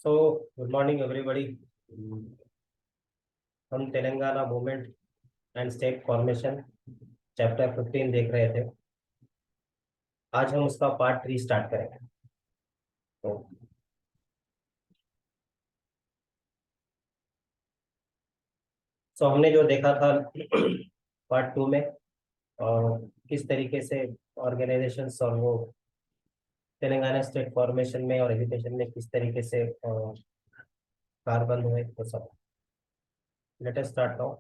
So good morning everybody. हम Telangana movement and state formation chapter 15 देख रहे थे। आज हम उसका पार्ट 3 स्टार्ट करेंगे। तो हमने जो देखा था पार्ट 2 में और किस तरीके से ऑर्गेनाइजेशंस और वो तेलंगाना स्टेट फॉर्मेशन में और एजुकेशन में किस तरीके से कारबंद हुए, वो सब। Let us start now.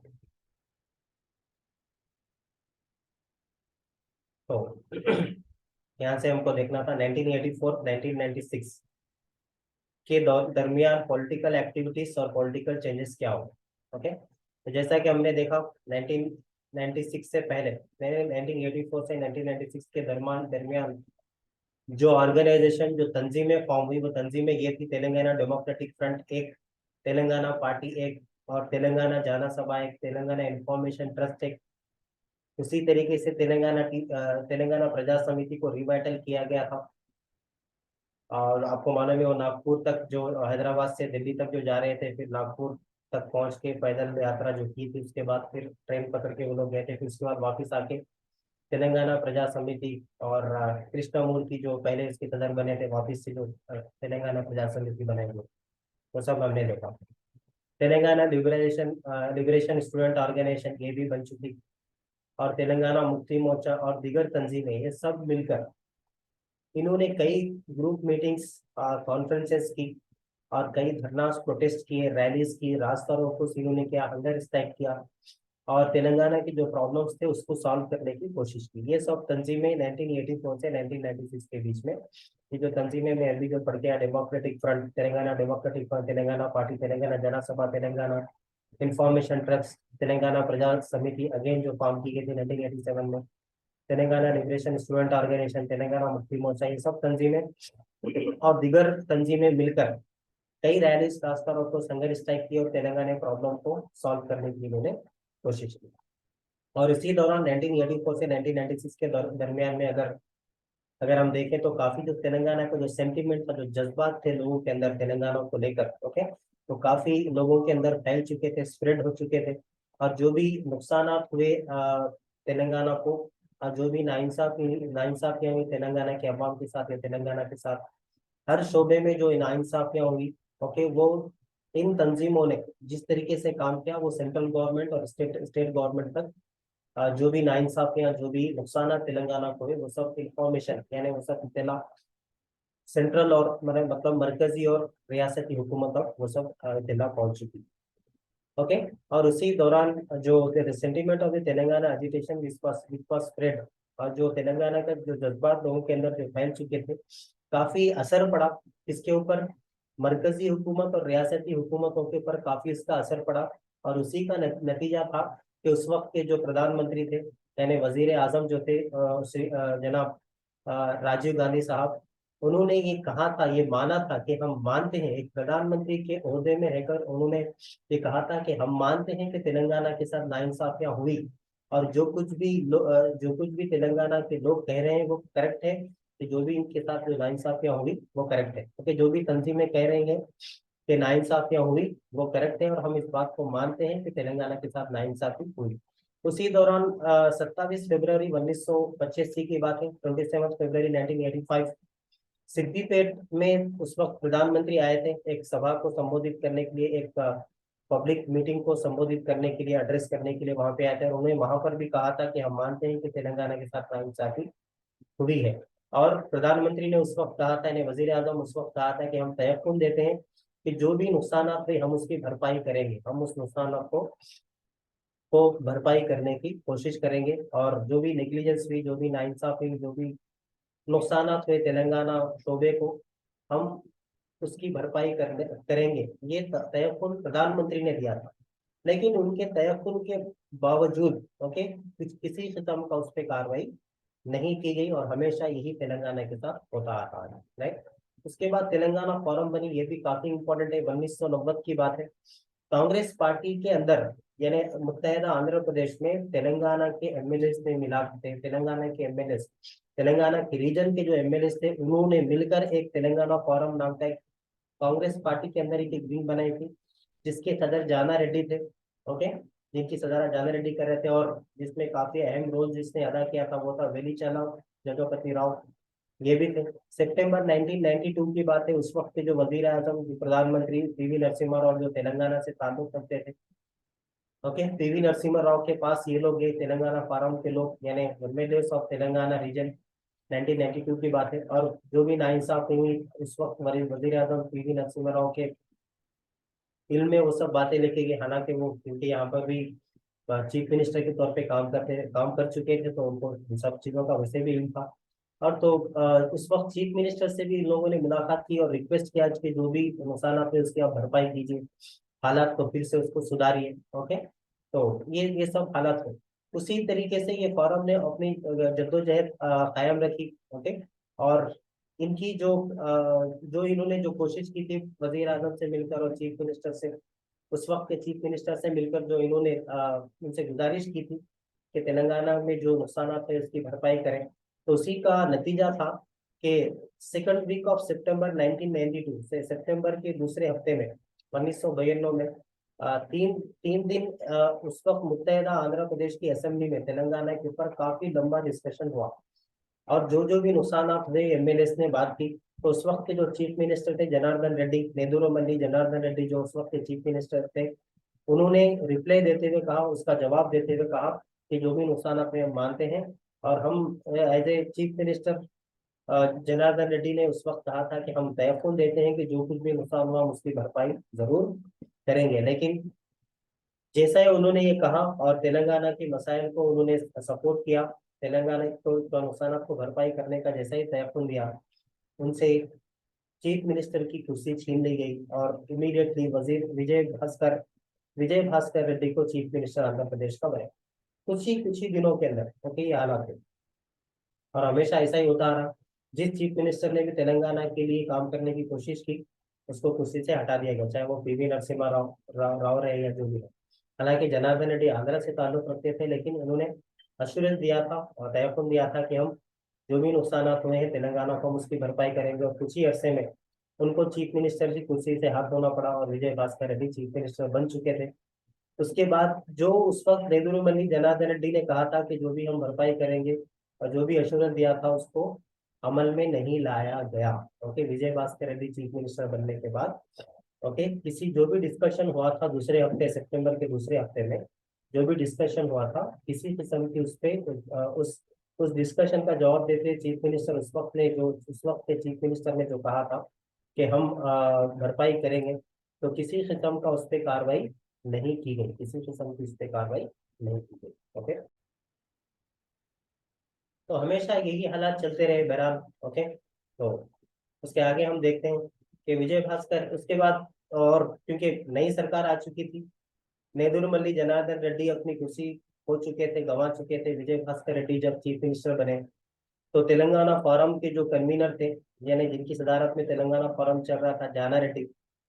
तो यहाँ से हमको देखना था 1984 1996 के दरमियान पॉलिटिकल एक्टिविटीज और पॉलिटिकल चेंजेस क्या हो। ओके, तो जैसा कि हमने देखा 1996 से पहले 1984 से 1996 के दरमियान दरमियान जो ऑर्गेनाइजेशन, जो तंजीमें फॉर्म हुई, वो तंजीमें ये थी: तेलंगाना डेमोक्रेटिक फ्रंट एक, तेलंगाना पार्टी एक, और तेलंगाना जाना सभा एक, तेलंगाना इंफॉर्मेशन ट्रस्ट एक। उसी तरीके से तेलंगाना प्रजा समिति को रिवाइटल किया गया था। और आपको मालूम है वो नागपुर तक, जो हैदराबाद से दिल्ली तक जो जा रहे थे, फिर नागपुर तक पहुंच के पैदल यात्रा जो की थी, उसके बाद फिर ट्रेन पकड़ के वो लोग गए थे। फिर उसके बाद वापस आके तेलंगाना प्रजा समिति और कृष्णमूर्ति जो पहले इसके सदर बने थे, वापस से जो तेलंगाना प्रजा समिति बनाएंगे, वो सब हमने देखा। तेलंगाना लिबरेशन स्टूडेंट ऑर्गेनाइजेशन ये भी बन चुकी, और तेलंगाना मुक्ति मोर्चा और दीगर तंजीमें, ये सब मिलकर इन्होंने कई ग्रुप मीटिंग्स, कॉन्फ्रेंसेस की, और कई धरना प्रोटेस्ट किए, रैलीज की, रास्ता रोको इन्होंने किया, हंगर स्ट्राइक किया, और तेलंगाना की जो प्रॉब्लम्स थे उसको सॉल्व करने की कोशिश की। ये सब तंजीमें 1984 से 1996 के बीच में, ये जो तंजीमें में अभी जो पढ़ गया: democratic front, Telangana democratic front, Telangana party, Telangana जन सभा, तेलंगाना इंफॉर्मेशन ट्रस्ट, तेलंगाना प्रजा समिति अगेन जो फॉर्म की गई थी 1987 में, Telangana liberation student organisation, Telangana Mukti Morcha, ये सब तंजीमें और दीगर तंजीमें मिलकर कई रैलीज, रास्ता रोको, संघर्ष स्ट्राइक की, और तेलंगाना प्रॉब्लम को सॉल्व करने की इन्होंने कोशिश की। और इसी दौरान 1984 से 1996 के दरमियान में अगर अगर हम देखें तो काफी जो तेलंगाना का जो सेंटिमेंट था, जो जज्बात थे लोगों के अंदर तेलंगाना को लेकर, ओके, तो काफी लोगों के अंदर फैल चुके थे, स्प्रेड हो चुके थे। और जो भी नुकसान हुए तेलंगाना को, जो भी नाइंसाफियां हुई तेलंगाना के अवाम के साथ या तेलंगाना के साथ, हर शोबे में जो नाइंसाफियां हुई, ओके, वो इन तंजीमों ने जिस तरीके से काम किया, वो सेंट्रल गवर्नमेंट और स्टेट गवर्नमेंट तक जो भी नाइंसाफियां, जो भी नुकसान तेलंगाना को हुए, वो सब इंफॉर्मेशन, यानी वो सब इत्तला सेंट्रल और मतलब मरकजी और रियासती हुकूमत तक वो सब इत्तला पहुंच चुकी। ओके, और उसी दौरान जो sentiment of the Telangana agitation which was spread, और जो तेलंगाना का जो जज्बात लोगों के अंदर जो फैल चुके थे, काफी असर पड़ा इसके ऊपर, मरकजी हुकूमत और रियासती हुकूमतों के ऊपर काफी इसका असर पड़ा। और उसी का नतीजा था कि उस वक्त के जो प्रधानमंत्री थे, यानी वजीर आजम जो थे, जनाब राजीव गांधी साहब, उन्होंने ये कहा था, ये माना था कि हम मानते हैं, एक प्रधानमंत्री के ओहदे में रहकर उन्होंने ये कहा था कि हम मानते हैं कि तेलंगाना के साथ नाइंसाफियां हुई, और जो कुछ भी तेलंगाना के लोग कह रहे हैं वो करेक्ट है, कि जो भी इनके साथ जो नाइंसाफियां हुई वो करेक्ट है। ओके, जो भी तंजीमें कह रही हैं कि नाइंसाफियां हुई वो करेक्ट है, और हम इस बात को मानते हैं कि तेलंगाना के साथ नाइंसाफी हुई। उसी दौरान 27 फरवरी 1985 की बात है, 27 फरवरी 1985, सिद्दीपेट में उस वक्त प्रधानमंत्री आए थे एक सभा को संबोधित करने के लिए, एक पब्लिक मीटिंग को संबोधित करने के लिए, एड्रेस करने के लिए वहां पे आए थे। और उन्होंने वहां पर भी कहा था कि हम मानते हैं कि तेलंगाना के साथ नाइंसाफी हुई है। और प्रधानमंत्री ने उस वक्त कहा था, यानी वजीर आजम उस वक्त कहा था कि हम तयक्कुन देते हैं कि जो भी नुकसान हुए हम उसकी भरपाई करेंगे, हम उस नुकसान को भरपाई करने की कोशिश करेंगे, और जो भी नेग्लिजेंस हुई, जो भी नाइंसाफी हुई, जो भी नुकसान हुए तेलंगाना शोबे को, हम उसकी भरपाई करेंगे। ये तयक्कुन प्रधानमंत्री ने दिया था। लेकिन उनके तयक्कुन के बावजूद, ओके, किसी किस्म का उस पर कार्रवाई नहीं की गई, और हमेशा यही तेलंगाना के साथ होता आ रहा है, राइट। उसके बाद तेलंगाना फॉरम बनी, ये भी काफी इंपॉर्टेंट है, 1990 की बात है। कांग्रेस पार्टी के अंदर, यानी मुत्तहदा आंध्र प्रदेश में, तेलंगाना के एमएलए ने मिला थे, तेलंगाना के एमएलए, तेलंगाना के रीजन के जो एमएलए थे, उन्होंने मिलकर एक तेलंगाना फॉरम नाम का कांग्रेस पार्टी के अंदर एक विंग बनाई थी जिसके सदर जाना रेड्डी थे। ओके, जिनकी सदर जाना रेड्डी कर रहे थे, और जिसमें काफी अहम रोल जिसने अदा किया था वो था वेलिचना जगपति राव, ये भी थे। सितंबर 1992 की बात है, उस वक्त के जो वजीर आजम प्रधानमंत्री पीवी नरसिम्हा राव जो तेलंगाना से ताल्लुक रखते थे। ओके, पीवी नरसिम्हा राव के पास ये लोग गए, तेलंगाना फारम के लोग, यानी एमएलएस ऑफ तेलंगाना रीजन। 1992 की बात है, और जो भी नाइंसाफी हुई उस वक्त वजीर आजम पीवी नरसिम्हा राव के इल्म में वो सब बातें लेके गए। हालांकि वो क्योंकि यहाँ पर भी चीफ मिनिस्टर के तौर पे काम कर चुके थे, तो उनको इन सब चीजों का वैसे भी इल्म था। और तो उस वक्त चीफ मिनिस्टर से भी इन लोगों ने मुलाकात की और रिक्वेस्ट किया कि जो भी नुकसान है उसकी आप भरपाई कीजिए, हालात को फिर से उसको सुधारिए। ओके, तो ये सब हालात है। उसी तरीके से ये फोरम ने अपनी जद्दोजहद कायम रखी। ओके, और इनकी जो इन्होंने जो कोशिश की थी वजीर आजम से मिलकर और चीफ मिनिस्टर से, उस वक्त के चीफ मिनिस्टर से मिलकर जो इन्होंने उनसे गुजारिश की थी कि तेलंगाना में जो नुकसान है उसकी भरपाई करें, तो उसी का नतीजा था कि सेकंड वीक ऑफ सितंबर 1992 से सितंबर के दूसरे हफ्ते में 1992 में तीन तीन दिन उस वक्त मुत्तहदा आंध्र प्रदेश की असेंबली में तेलंगाना के ऊपर काफी लंबा डिस्कशन हुआ। और जो भी नुकसान हुए एमएलएस ने बात की। तो उस वक्त के जो चीफ मिनिस्टर थे जनार्दन रेड्डी, नेदुरमल्ली जनार्दन रेड्डी जो उस वक्त के चीफ मिनिस्टर थे, उन्होंने रिप्लाई देते हुए कहा, उसका जवाब देते हुए कहा कि जो भी नुकसान हुए हम मानते हैं, और हम as a chief minister Janardhan Reddy ने उस वक्त कहा था कि हम तयफुन देते हैं कि जो कुछ भी नुकसान हुआ हम उसकी भरपाई जरूर करेंगे। लेकिन जैसा ही उन्होंने ये कहा और तेलंगाना के मसाइल को उन्होंने सपोर्ट किया, तेलंगाना को नुकसान को भरपाई करने का जैसा ही तयफुन दिया, उनसे चीफ मिनिस्टर की कुर्सी छीन ली गई और इमीडिएटली वजीर विजय भास्कर रेड्डी को चीफ मिनिस्टर आंध्र प्रदेश का बनाया कुछ ही दिनों के अंदर। ओके, ये हालात है, और हमेशा ऐसा ही होता रहा। जिस चीफ मिनिस्टर ने भी तेलंगाना के लिए काम करने की कोशिश की उसको कुर्सी से हटा दिया गया, चाहे वो पीवी नरसिम्हा राव रहे या जो भी रहे। हालांकि जनार्दन रेड्डी आंध्र से ताल्लुक रखते थे, लेकिन उन्होंने अश्योरेंस दिया था और तयफुन दिया था कि हम जो भी नुकसान हुए हैं तेलंगाना को हम उसकी भरपाई करेंगे। और कुछ ही अरसे में उनको चीफ मिनिस्टर की कुर्सी से हाथ धोना पड़ा और विजय भास्कर रेड्डी चीफ मिनिस्टर बन चुके थे। उसके बाद जो उस वक्त नेदुरुमल्ली जनार्दन रेड्डी ने कहा था कि जो भी हम भरपाई करेंगे और जो भी अश्योरेंस दिया था उसको अमल में नहीं लाया गया। ओके, विजय भास्कर रेड्डी चीफ मिनिस्टर बनने के बाद ओके, किसी जो भी डिस्कशन हुआ था दूसरे हफ्ते सितंबर के दूसरे हफ्ते में, जो भी डिस्कशन हुआ था किसी किस्म की उस पे उस डिस्कशन का जवाब देते चीफ मिनिस्टर उस वक्त के चीफ मिनिस्टर ने जो कहा था कि हम भरपाई करेंगे, तो किसी किस्म का उस पर कार्रवाई नहीं की गई, किसी किस्म की उस पर कार्रवाई नहीं की गई। ओके, तो हमेशा यही हालात चलते रहे बहरहाल। ओके, तो उसके आगे हम देखते हैं कि विजय भास्कर उसके बाद, और क्योंकि नई सरकार आ चुकी थी, नेदुरमल्ली जनार्दन रेड्डी अपनी कुर्सी खो चुके थे, गंवा चुके थे, विजय भास्कर रेड्डी जब चीफ मिनिस्टर बने तो तेलंगाना फोरम के जो कन्वीनर थे, यानी जिनकी सदारत में तेलंगाना फोरम चल रहा था, जाना रेड्डी,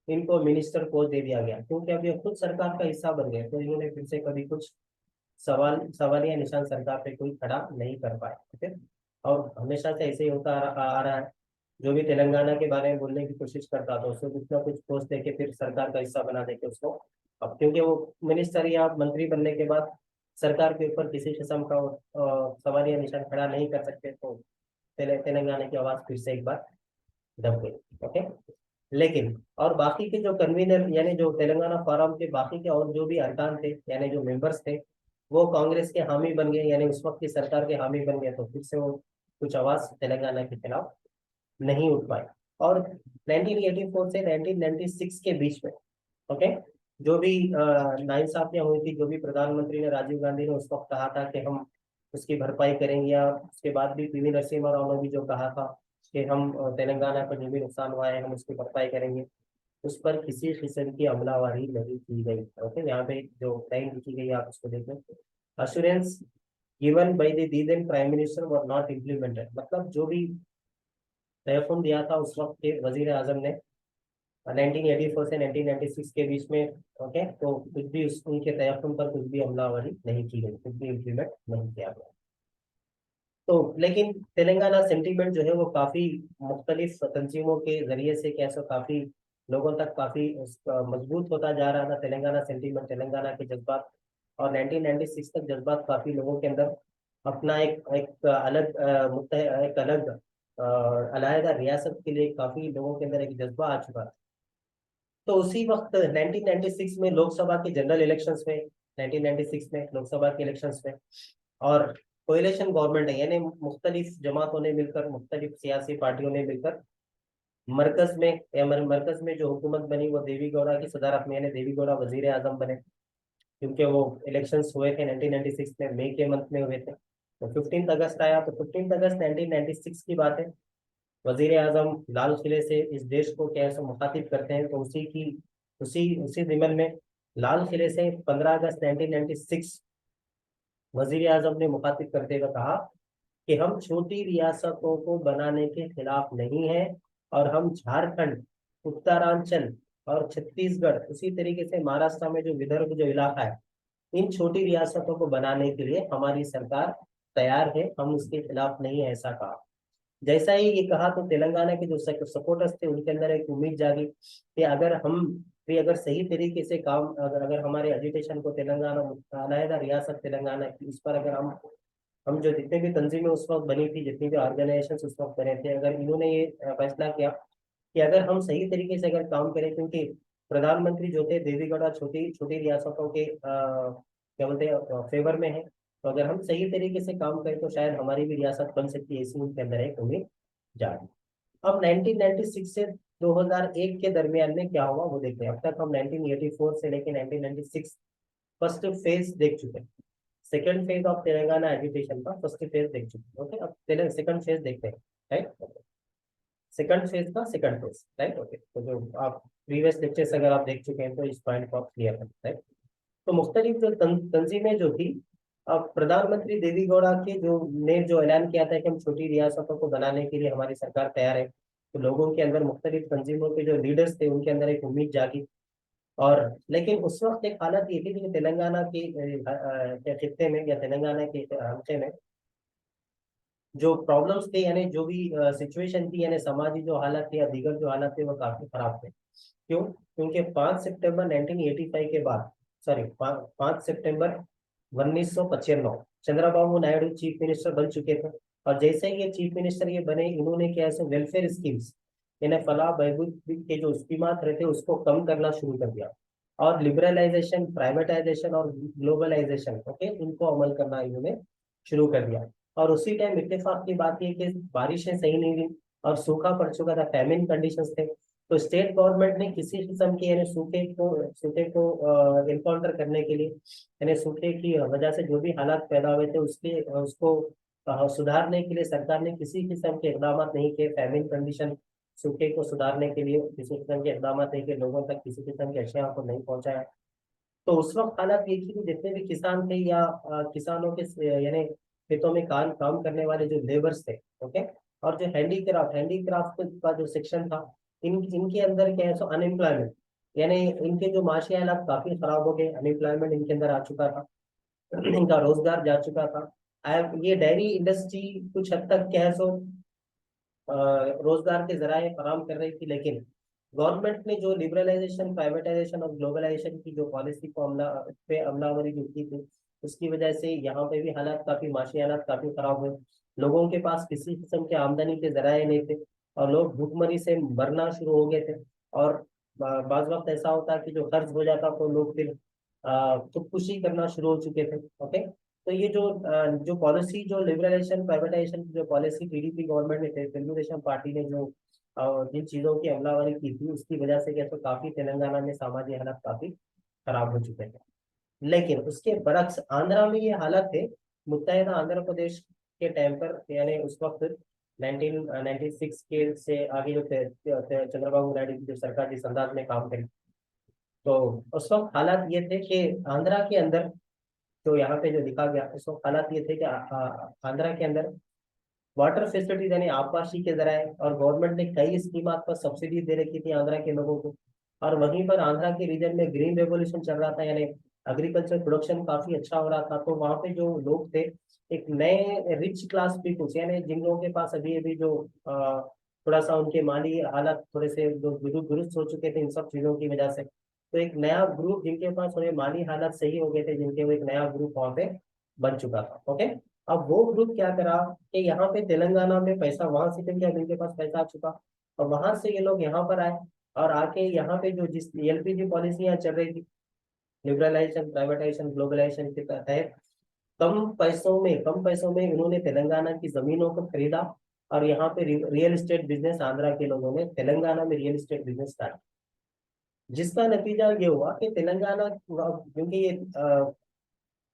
इनको मिनिस्टर पोस्ट दे दिया गया क्योंकि अब ये खुद सरकार का हिस्सा बन गए, तो इन्होंने फिर से कभी कुछ सवालिया निशान सरकार पे कोई खड़ा नहीं कर पाए। ठीक है, और हमेशा से ऐसे ही होता आ रहा है। जो भी तेलंगाना के बारे में बोलने की कोशिश करता था उसको कुछ ना कुछ पोस्ट देके फिर सरकार का हिस्सा बना देके उसको, अब क्योंकि वो मिनिस्टर या मंत्री बनने के बाद सरकार के ऊपर किसी किस्म का सवालिया निशान खड़ा नहीं कर सकते, तो तेलंगाना की आवाज फिर से एक बार दब गई। ओके, लेकिन और बाकी के जो कन्वीनर यानी जो तेलंगाना फोरम के बाकी के और जो भी अरकान थे यानी जो मेंबर्स थे, वो कांग्रेस के हामी बन गए, यानी उस वक्त की सरकार के हामी बन गए, तो फिर से वो कुछ आवाज तेलंगाना के खिलाफ नहीं उठ पाए। और 1984 से 1996 के बीच में ओके, जो भी नाइंसाफियां हुई थी, जो भी प्रधानमंत्री ने राजीव गांधी ने उस वक्त कहा था कि हम उसकी भरपाई करेंगे, या उसके बाद भी पीवी नरसिम्हा राव ने भी जो कहा था कि हम तेलंगाना को जो भी नुकसान हुआ है हम उसकी भरपाई करेंगे, उस पर किसी किस्म की अमलावरी नहीं की गई। ओके, यहाँ पे जो लाइन लिखी गई है आप उसको देखें, assurance given by the then prime minister were not implemented, मतलब जो भी तयफुन दिया था उस वक्त के वजीर आजम ने 1984 से 1996 के बीच में। ओके, तो कुछ भी उनके तयफुन पर कुछ भी अमलावरी नहीं की गई, कुछ भी इम्प्लीमेंट नहीं किया गया। तो लेकिन तेलंगाना सेंटीमेंट जो है वो काफी मुख्तलिफ तंजीमों के जरिए से कैसे काफी लोगों तक काफी मजबूत होता जा रहा था तेलंगाना सेंटीमेंट, तेलंगाना के जज्बात। और 1996 तक जज्बात काफी लोगों के अंदर अपना एक एक अलग एक अलग अलहदा रियासत के लिए काफी लोगों के अंदर एक जज्बा आ चुका था। तो उसी वक्त 1996 में लोकसभा के जनरल इलेक्शंस में, 1996 में लोकसभा के इलेक्शंस में, और कोएलिशन गवर्नमेंट है यानी मुख्तलिफ जमातों ने मिलकर, मुख्तलिफ सियासी पार्टियों ने मिलकर मरकज में या मरकज में जो हुकूमत बनी वो देवी गौड़ा की सदारत में, यानी देवी गौड़ा वजीर आजम बने। क्योंकि वो इलेक्शंस हुए थे 1996 में, मई के मंथ में हुए थे। तो 15 अगस्त आया, तो 15 अगस्त 1996 की बात है। वजीर आजम लाल किले से इस देश को कैसे मुखातिब करते हैं, तो उसी की उसी उसी जिमन में लाल किले से 15 अगस्त 1996 वजीर आजम ने मुखातिब करते हुए कहा कि हम छोटी रियासतों को बनाने के खिलाफ नहीं हैं, और हम झारखंड, उत्तरांचल और छत्तीसगढ़, उसी तरीके से महाराष्ट्र में जो विदर्भ जो इलाका है, इन छोटी रियासतों को बनाने के लिए हमारी सरकार तैयार है, हम उसके खिलाफ नहीं है, ऐसा कहा। जैसा ही ये कहा तो तेलंगाना के जो सपोर्टर्स थे उनके अंदर एक उम्मीद जागी कि अगर हम भी अगर सही तरीके से काम, अगर अगर हमारे एजुटेशन को तेलंगाना, अलहदा रियासत तेलंगाना की, उस पर अगर हम जो जितने भी तंजीमें उस वक्त बनी थी, जितनी भी ऑर्गेनाइजेशन उस वक्त बने थे, अगर इन्होंने ये फैसला किया कि अगर हम सही तरीके से अगर काम करें, क्योंकि प्रधानमंत्री जो थे देवीगौड़ा छोटी छोटी रियासतों के क्या बोलते हैं फेवर में है, तो अगर हम सही तरीके से काम करें तो शायद हमारी भी रियासत बन सकती है, इसी उनके अंदर एक उम्मीद जागी। अब 1996 से 2001 के दरमियान में क्या हुआ वो देखते हैं। अब तक हम 1984 से लेकर 1996 फर्स्ट फेज देख चुके हैं। Second phase of Telangana education का फर्स्ट फेज देख चुके हैं। ओके, अब सेकंड फेज देखते हैं, राइट। सेकंड फेज का सेकंड फेज, राइट। ओके, तो जो आप प्रीवियस लेक्चर्स अगर आप देख चुके हैं तो इस पॉइंट को आप क्लियर करें, राइट। तो मुख्तलिफ जो तंजीमें जो थी, अब प्रधानमंत्री देवी गौड़ा के जो ने जो ऐलान किया था कि हम छोटी रियासतों को बनाने के लिए हमारी सरकार तैयार है, तो लोगों के अंदर, मुख्तलिफ तंजीमों के जो लीडर्स थे उनके अंदर एक उम्मीद जागी। और लेकिन उस वक्त एक हालत ये थी कि तेलंगाना के खित्ते में या तेलंगाना के हल्के में जो प्रॉब्लम्स थे, यानी जो भी सिचुएशन थी, यानी समाजी जो हालत थी या दीगर जो हालत थे वो काफी खराब थे। क्यों? क्योंकि 5 सितंबर 1985 के बाद, सॉरी 5 सितंबर 1995 चंद्रबाबू नायडू चीफ मिनिस्टर बन चुके थे। और जैसे ही ये चीफ मिनिस्टर ये बने, इन्होंने क्या ऐसे वेलफेयर स्कीम्स, इन्हें फलाह बहबूद के जो स्कीमात रहते उसको कम करना शुरू कर दिया, और लिबरलाइजेशन, प्राइवेटाइजेशन और ग्लोबलाइजेशन, ओके, इनको अमल करना इन्होंने शुरू कर दिया। और उसी टाइम इत्तेफाक की बात यह कि बारिशें सही नहीं हुई और सूखा पड़ चुका था, फैमिन कंडीशंस थे। तो स्टेट गवर्नमेंट ने किसी किस्म के यानी सूखे को इनकाउंटर करने के लिए, यानी सूखे की वजह से जो भी हालात पैदा हुए थे उसके उसको सुधारने के लिए सरकार ने किसी किस्म के इकदाम नहीं किए। फैमिन कंडीशन, सूखे को सुधारने के लिए किसी किस्म के इकदाम नहीं किए, लोगों तक किसी किस्म की अशिया को नहीं पहुंचाया। तो उस वक्त हालात ये थी कि जितने भी किसान थे या किसानों के यानी खेतों में काम काम करने वाले जो लेबर्स थे, ओके, और जो हैंडीक्राफ्ट का जो सेक्शन था, इनके अंदर क्या है, सो अनएम्प्लॉयमेंट, यानी इनके जो माशी हालात काफी खराब हो गए, अनएम्प्लॉयमेंट इनके अंदर आ चुका था, इनका रोजगार जा चुका था। ये डेयरी इंडस्ट्री कुछ हद तक क्या है, सो रोजगार के जराये फराम कर रही थी, लेकिन गवर्नमेंट ने जो लिबरलाइजेशन, प्राइवेटाइजेशन और ग्लोबलाइजेशन की जो पॉलिसी को अमलावरी जो की थी, उसकी वजह से यहाँ पे भी हालात काफी, माशी हालात काफी खराब हुए। लोगों के पास किसी किस्म के आमदनी के जराये नहीं थे, और लोग भूखमरी से मरना शुरू हो गए थे। और बाज वक्त ऐसा होता है कि जो कर्ज हो जाता तो लोग फिर खुदकुशी करना शुरू हो चुके थे। ओके, तो ये जो पॉलिसी, जो लिबरलाइजेशन, प्राइवेटाइजेशन की जो पॉलिसी टीडीपी गवर्नमेंट ने, तेलुगुदेशम पार्टी ने जो जिन चीजों की अमलावरी की थी, उसकी वजह से क्या, तो काफी तेलंगाना में सामाजिक हालात काफी खराब हो चुके थे। लेकिन उसके बरक्स आंध्रा में ये हालत थे। मुत्तहिदा आंध्र प्रदेश के टाइम पर, यानी उस वक्त 1996 के से आगे जो चंद्रबाबू नायडू की जो सरकार जिस अंदाज में काम करी, तो उस वक्त हालात ये थे कि आंध्रा के अंदर, तो यहाँ पे जो लिखा गया, उस वक्त हालात ये थे कि आंध्रा के अंदर वाटर फैसिलिटीज यानी आबपाशी के जराए, और गवर्नमेंट ने कई स्कीमात पर सब्सिडी दे रखी थी आंध्रा के लोगों को। और वहीं पर आंध्रा के रीजन में ग्रीन रेवोल्यूशन चल रहा था, यानी एग्रीकल्चर प्रोडक्शन काफी अच्छा हो रहा था। तो वहाँ पे जो लोग थे, एक नए रिच क्लास पीपुल्स, यानी जिन लोगों के पास अभी अभी जो थोड़ा सा उनके माली हालात थोड़े से दुरुस्त हो चुके थे इन सब चीजों की वजह से। तो एक नया ग्रुप जिनके पास थोड़े माली हालात सही हो गए थे, जिनके वो एक नया ग्रुप वहां पे बन चुका था। ओके, अब वो ग्रुप क्या करा कि यहाँ पे तेलंगाना में पैसा वहां से किया, जिनके पास पैसा आ चुका, और वहां से ये लोग यहाँ पर आए, और आके यहाँ पे जो जिस एलपीजी पॉलिसियां चल रही थी, लिबरलाइजेशन, प्राइवेटाइजेशन, ग्लोबलाइजेशन के तहत कम पैसों में इन्होंने तेलंगाना की जमीनों को खरीदा, और यहाँ पे रियल एस्टेट बिजनेस, आंध्रा के लोगों ने तेलंगाना में रियल एस्टेट बिजनेस स्टार्ट, जिसका नतीजा ये हुआ कि तेलंगाना, क्योंकि ये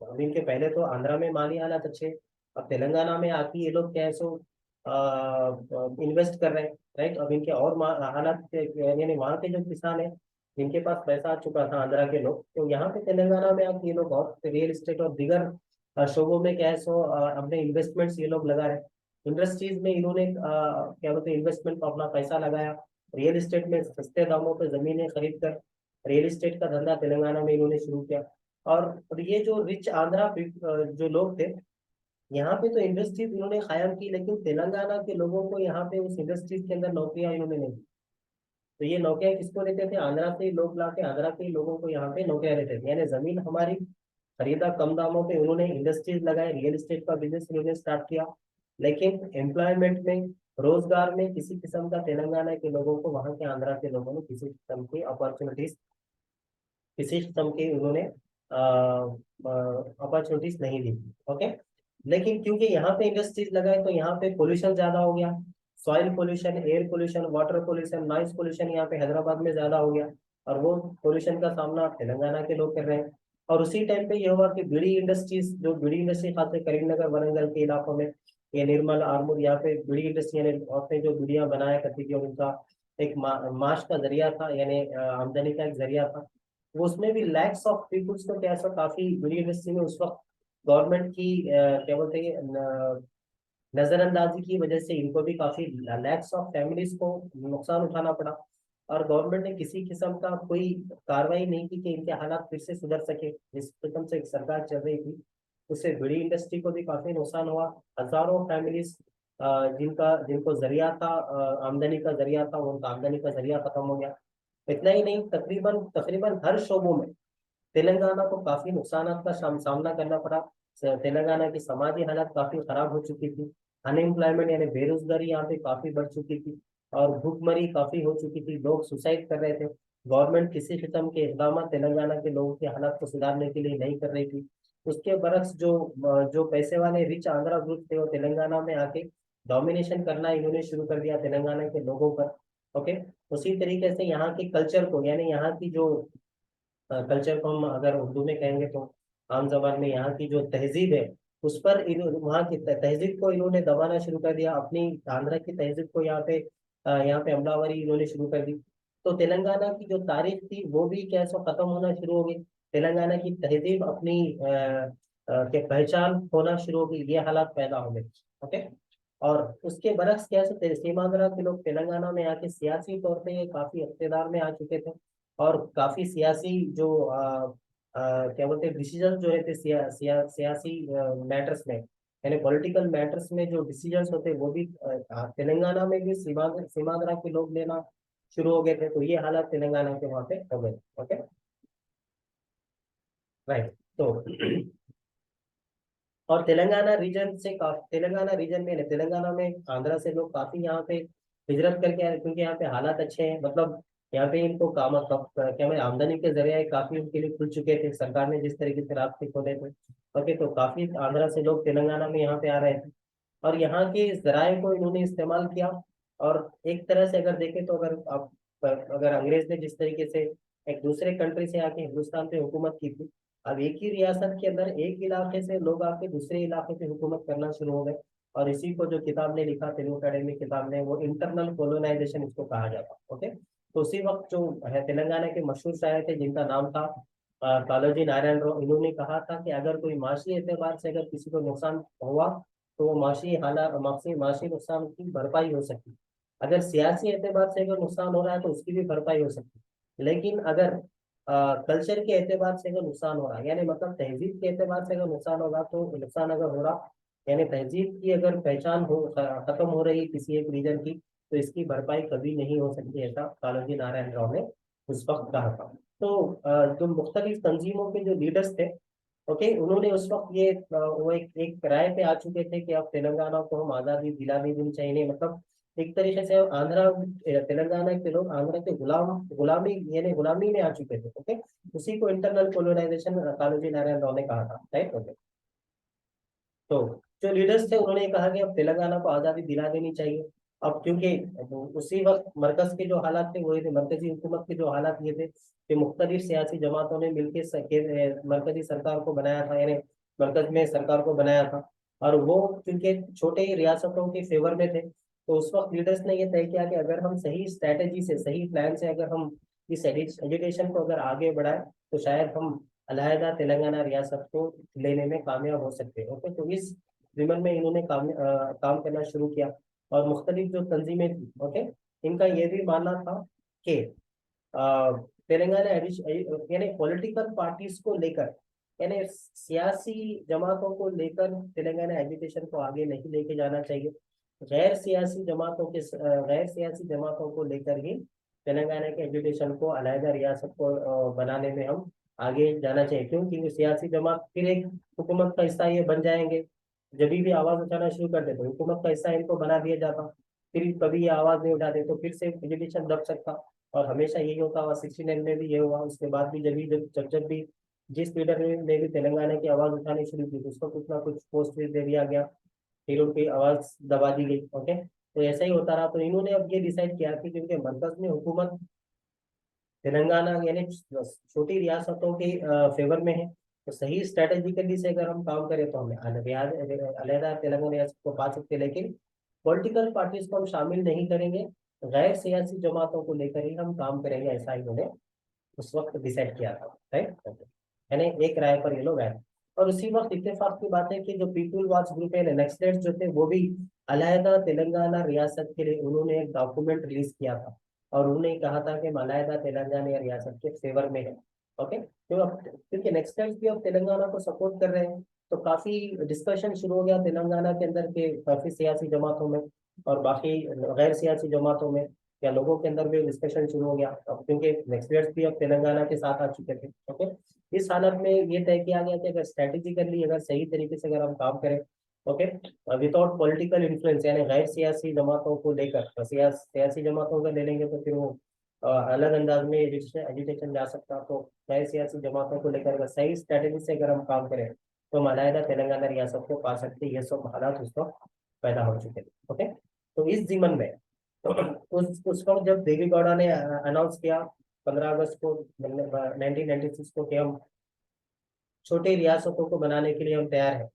अब इनके पहले तो आंध्रा में माली हालात अच्छे, अब तेलंगाना में आके ये लोग क्या है सो इन्वेस्ट कर रहे हैं, राइट। अब इनके और हालात यानी वहाँ के जो किसान है जिनके पास पैसा आ चुका था, आंध्रा के लोग, तो यहाँ पे तेलंगाना में आके ये लोग और रियल एस्टेट और दीगर शोबों में क्या है सो अपने इन्वेस्टमेंट्स ये लोग लगा रहे हैं। इंडस्ट्रीज में इन्होंने क्या बोलते हैं, इन्वेस्टमेंट पर अपना पैसा लगाया, रियल एस्टेट में सस्ते दामों पर जमीनें खरीद कर रियल एस्टेट का धंधा तेलंगाना में इन्होंने शुरू किया। और ये जो रिच आंध्रा जो लोग थे, यहाँ पे तो इंडस्ट्रीज इन्होंने कायम की, लेकिन तेलंगाना के लोगों को यहाँ पे उस इंडस्ट्रीज के अंदर नौकरियां इन्होंने नहीं दी। तो ये नौकरियां किसको देते थे, आंध्रा से ही लोग लाके आंध्रा के ही लोगों को यहाँ पे नौकरियां देते थे, यानी जमीन हमारी खरीदा कम दामों पे, उन्होंने इंडस्ट्रीज लगाए, रियल एस्टेट का बिजनेस इन्होंने स्टार्ट किया, लेकिन एम्प्लॉयमेंट में, रोजगार में किसी किस्म का तेलंगाना के लोगों को, वहां के आंध्रा के लोगों ने किसी किस्म की अपॉर्चुनिटीज, किसी किस्म की उन्होंने अपॉर्चुनिटीज नहीं दी। ओके, लेकिन क्योंकि यहाँ पे इंडस्ट्रीज लगाए तो यहाँ पे पोल्यूशन ज्यादा हो गया, soil pollution, air pollution, water pollution, noise pollution यहाँ पे हैदराबाद में ज्यादा हो गया, और वो पोल्यूशन का सामना तेलंगाना के लोग कर रहे हैं। और उसी टाइम पे ये हुआ कि बीड़ी इंडस्ट्रीज, जो बीड़ी इंडस्ट्री खाते करीमनगर वरंगल के इलाकों में, ये निर्मल, आरमूर, यहाँ पे बीड़ी इंडस्ट्री, यानी औरतें जो बीड़ियां बनाया करती थी, और उनका एक माश का जरिया था, यानी आमदनी का एक जरिया था। वो उसमें भी लैक्स ऑफ पीपुल्स को क्या, काफी बीड़ी इंडस्ट्री में उस वक्त गवर्नमेंट की क्या बोलते हैं नजरअंदाजी की वजह से इनको भी काफी लैक्स ऑफ फैमिलीज को नुकसान उठाना पड़ा, और गवर्नमेंट ने किसी किस्म का कोई कार्रवाई नहीं की कि इनके हालात फिर से सुधर सके। जिस किस्म से एक सरकार चल रही थी, उससे बीड़ी इंडस्ट्री को भी काफी नुकसान हुआ। हजारों फैमिलीज जिनका जिनको जरिया था, आमदनी का जरिया था, उनका आमदनी का जरिया खत्म हो गया। इतना ही नहीं, तकरीबन तकरीबन हर शोबों में तेलंगाना को काफी नुकसान का सामना करना पड़ा। तेलंगाना की समाजी हालत काफी खराब हो चुकी थी, अनएम्प्लॉयमेंट यानी बेरोजगारी यहाँ पे काफी बढ़ चुकी थी, और भूखमरी काफी हो चुकी थी, लोग सुसाइड कर रहे थे। गवर्नमेंट किसी किस्म के इकदाम तेलंगाना के लोगों की हालत को सुधारने के लिए नहीं कर रही थी। उसके बरक्स जो पैसे वाले रिच आंध्रा ग्रुप थे, वो तेलंगाना में आके डोमिनेशन करना इन्होंने शुरू कर दिया तेलंगाना के लोगों पर। ओके, उसी तरीके से यहाँ के कल्चर को, यानी यहाँ की जो कल्चर को हम अगर उर्दू में कहेंगे तो आम जबान में यहाँ की जो तहजीब है, उस पर वहाँ की तहजीब को इन्होंने दबाना शुरू कर दिया, अपनी आंध्रा की तहजीब को यहाँ पे हमलावरी इन्होंने शुरू कर दी। तो तेलंगाना की जो तारीख थी वो भी क्या सो खत्म होना शुरू हो गई, तेलंगाना की तहजीब अपनी के पहचान होना शुरू हो गई, ये हालात पैदा हो गए। ओके, और उसके बरक्स क्या है, सीमांध्र के लोग तेलंगाना में आके सियासी तौर पे ये काफी इक़्तिदार में आ चुके थे, और काफी सियासी जो क्या बोलते हैं डिसीजन जो रहते सियासी मैटर्स में, यानी पॉलिटिकल मैटर्स में जो डिसीजंस होते हैं वो भी तेलंगाना में भी सीमांध्र के लोग लेना शुरू हो गए थे। तो ये हालात तेलंगाना के वहाँ पे हो गए। Okay, right. तो और तेलंगाना रीजन से काफी, तेलंगाना रीजन में, तेलंगाना में आंध्रा से लोग काफी यहाँ पे हिजरत करके आए, क्योंकि यहाँ पे हालात अच्छे हैं, मतलब यहाँ पे इनको काम क्या मैं आमदनी के जरिए काफी उनके लिए खुल चुके थे, सरकार ने जिस तरीके से रास्ते खोले थे। ओके, तो काफी आंध्रा से लोग तेलंगाना में यहाँ पे आ रहे थे, और यहाँ के जराये को इन्होंने इस्तेमाल किया। और एक तरह से अगर देखें तो अगर आप, अगर अंग्रेज ने जिस तरीके से एक दूसरे कंट्री से आके हिंदुस्तान पे हुकूमत की थी, अब एक ही रियासत के अंदर एक इलाके से लोग आके दूसरे इलाके पे हुकूमत करना शुरू हो गए। और इसी को जो किताब ने लिखा, तेलुगु अकेडमी किताब ने, वो इंटरनल कोलोनाइजेशन इसको कहा जाता। ओके, तो उसी वक्त जो है तेलंगाना के मशहूर शायर थे जिनका नाम था कालोजी नारायण राव, इन्होंने कहा था कि अगर कोई माशी एतबार से अगर किसी को नुकसान हुआ तो वो माशी नुकसान की भरपाई हो सकती, अगर सियासी एतबार से अगर नुकसान हो रहा है तो उसकी भी भरपाई हो सकती, लेकिन अगर कल्चर के एतबार से अगर नुकसान हो रहा है, यानी मतलब तहजीब के एतबार से अगर नुकसान होगा, तो नुकसान अगर हो रहा, यानी तहजीब की अगर पहचान हो खत्म हो रही है किसी एक रीजन की, तो इसकी भरपाई कभी नहीं हो सकती, ऐसा कालोजी नारायण राव ने उस वक्त कहा था। तो जो मुख्तलिफ तंजीमों के जो लीडर्स थे, ओके, उन्होंने उस वक्त ये वो एक राय पे आ चुके थे कि अब तेलंगाना को हम आज़ादी दिलानी देनी चाहिए, नहीं मतलब एक तरीके से आंध्रा तेलंगाना के लोग आंध्रा के गुलामी यानी गुलामी में आ चुके थे। ओके, उसी को इंटरनल कोलोनाइजेशन कालोजी नारायण राव ने कहा था, राइट। ओके, तो जो लीडर्स थे उन्होंने कहा कि अब तेलंगाना को आज़ादी दिला देनी चाहिए। अब क्योंकि उसी वक्त मरकज के जो हालात थे वही थे, मरकजी हुकूमत के जो हालात ये थे कि मुख्तलिफ सियासी जमातों ने मिलकर मरकजी सरकार को बनाया था, यानी मरकज में सरकार को बनाया था। और वो क्योंकि छोटे ही रियासतों के फेवर में थे, तो उस वक्त लीडर्स ने ये तय किया कि अगर हम सही स्ट्रैटेजी से, सही प्लान से अगर हम इस एजुकेशन को अगर आगे बढ़ाए तो शायद हम अलहदा तेलंगाना रियासत को लेने में कामयाब हो सकते हैं। ओके, तो इस जिम्न में इन्होंने काम करना शुरू किया। और मुख्तलिफ जो तंजीमें थी, ओके, इनका ये भी मानना था कि तेलंगाना यानी पॉलिटिकल पार्टीज को लेकर, यानी सियासी जमातों को लेकर तेलंगाना एजुकेशन को आगे नहीं लेके जाना चाहिए। गैर सियासी जमातों को लेकर ही तेलंगाना के एजुकेशन को अलहदा रियासत को बनाने में हम आगे जाना चाहिए। क्यों? क्योंकि सियासी जमात फिर एक हुकूमत का हिस्सा ये बन जाएंगे। जब भी आवाज उठाना शुरू कर दे तो हुकूमत का हिस्सा इनको बना दिया जाता, फिर कभी ये आवाज नहीं उठाते तो फिर से एजुकेशन दब सकता। और हमेशा यही होता हुआ 69 में भी ये हुआ, उसके बाद भी जब भी जिस लीडर ने भी तेलंगाना की आवाज उठानी शुरू की तो उसको कुछ ना कुछ पोस्ट दे दिया गया, फिर उनकी आवाज दबा दी गई। ओके, तो ऐसा ही होता रहा। तो इन्होंने अब ये डिसाइड किया कि क्योंकि मरकज में हुकूमत तेलंगाना यानी छोटी रियासतों के फेवर में है, तो सही स्ट्रेटेजिकली से अगर हम काम करें तो हमें अलहदा तेलंगाना रियासत को पा सकते हैं। लेकिन पॉलिटिकल पार्टीज को हम शामिल नहीं करेंगे, गैर सियासी जमातों को लेकर ही हम काम करेंगे, ऐसा इन्होंने उस वक्त डिसाइड किया था, राइट। यानी एक राय पर ये लोग आए। और उसी वक्त इत्तेफाक की बात है कि जो पीपुल वॉच ग्रुप है, नेक्स्टलेट्स जो थे, वो भी अलहदा तेलंगाना रियासत के लिए उन्होंने एक डॉक्यूमेंट रिलीज किया था। और उन्होंने कहा था कि अलहदा तेलंगाना रियासत के फेवर में है। ओके, तो अब क्योंकि नेक्स्टलेट्स भी अब तेलंगाना को सपोर्ट कर रहे हैं, तो काफी डिस्कशन शुरू हो गया तेलंगाना के अंदर के काफी सियासी जमातों में और बाकी गैर सियासी जमातों में, या लोगों के अंदर भी डिस्कशन शुरू हो गया। अब क्योंकि नेक्स्टलेट्स भी अब तेलंगाना के साथ आ चुके थे। ओके, इस हालत में ये तय किया गया कि अगर स्ट्रेटेजिकली अगर सही तरीके से अगर हम काम करें, ओके, विदाउट पॉलिटिकल इन्फ्लुएंस, यानी गैर सियासी जमातों को लेकर, सियासी जमातों को ले लेंगे तो फिर वो अलग अंदाज में एजुकेशन जा सकता। तो गैर सियासी जमातों को लेकर अगर सही स्ट्रेटेजी से अगर हम काम करें तो हम अलहदा तेलंगाना रियासत को पा सकते हैं। ये सब हालात उस वक्त पैदा हो चुके थे। ओके, तो इस जीवन में उस वक्त जब देवी गौड़ा ने अनाउंस किया 15 अगस्त को 1996 को कि हम छोटी रियासतों को बनाने के लिए हम तैयार हैं,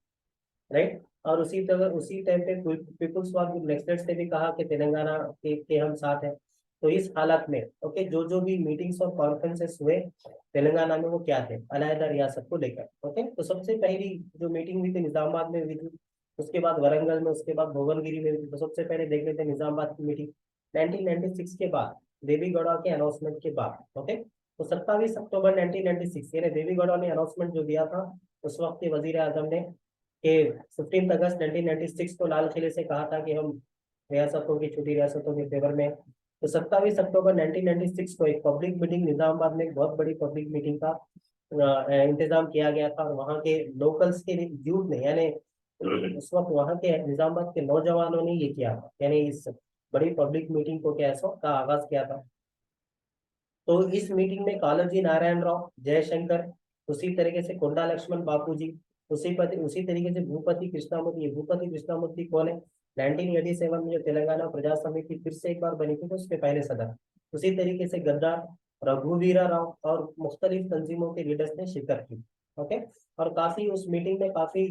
राइट। और उसी टाइम पे पीपुल्स वॉर नेक्स्टलेट्स ने भी कहा कि तेलंगाना के हम साथ हैं। तो इस हालत में ओके, जो भी मीटिंग्स और कॉन्फ्रेंसेस हुए तेलंगाना में वो क्या थे, अलहदा रियासत को लेकर। ओके, तो सबसे पहली जो मीटिंग हुई थी निजामाबाद में हुई थी, उसके बाद वरंगल में, उसके बाद भुवनगिरी में हुई थी। तो सबसे पहले देख लेते हैं निजामाबाद की मीटिंग 1996 के बाद, देवी गौड़ा के अनाउंसमेंट के बाद। ओके, तो 27 अक्टूबर 1996 यानी देवी गौड़ा ने अनाउंसमेंट जो दिया था, उस वक्त के वजीर आजम ने कि 15 अगस्त 1996 को लाल किले से कहा था कि हम रियासतों की, छोटी रियासतों के फेवर में। तो 27 अक्टूबर 1996 को एक पब्लिक मीटिंग निजामाबाद में, एक बहुत बड़ी पब्लिक मीटिंग का इंतजाम किया गया था। और वहाँ के लोकल्स के यूथ ने, यानी उस वक्त वहाँ के निजामाबाद के नौजवानों ने ये किया था, यानी इस बड़ी पब्लिक मीटिंग को क्या का आगाज किया था। तो इस मीटिंग में कालोजी नारायण राव, जयशंकर, उसी तरीके से कोंडा लक्ष्मण बापू जी, उसी तरीके से भूपति कृष्णामूर्ति। ये भूपति कृष्णामूर्ति कौन है? 1987 में जो तेलंगाना प्रजा समिति फिर से एक बार बनी थी तो उसके पहले सदर। उसी तरीके से गद्दार, रघुवीरा राव और मुख्तलिफ तंजीमों के लीडर्स ने शिरकत की। ओके, और काफी उस मीटिंग में काफी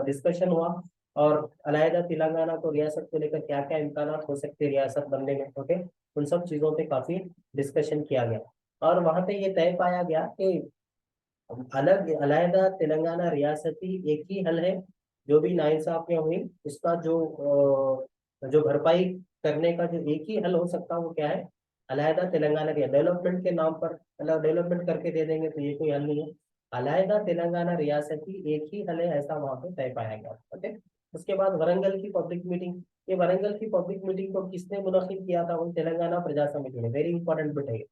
डिस्कशन हुआ और अलहदा तेलंगाना को रियासत को लेकर क्या क्या इम्कान हो सकते हैं रियासत बनने में। ओके, उन सब चीजों पे काफी डिस्कशन किया गया। और वहां पे ये तय पाया गया कि अलग अलहदा तेलंगाना रियासती एक ही हल है। जो भी नाइंसाफियां हुई उसका जो भरपाई करने का जो एक ही हल हो सकता है वो क्या है? अलहदा तेलंगाना रिया डेवलपमेंट के नाम पर, मतलब डेवलपमेंट करके दे देंगे तो ये कोई हल नहीं है। अलहदा तेलंगाना रियासती एक ही हल है, ऐसा वहां पे तय पाया गया। ओके, उसके बाद वरंगल की पब्लिक मीटिंग, ये वरंगल की पब्लिक मीटिंग को किसने मुनक्किद किया था? उन तेलंगाना प्रजा समिति ने। वेरी इंपॉर्टेंट बिट है ये।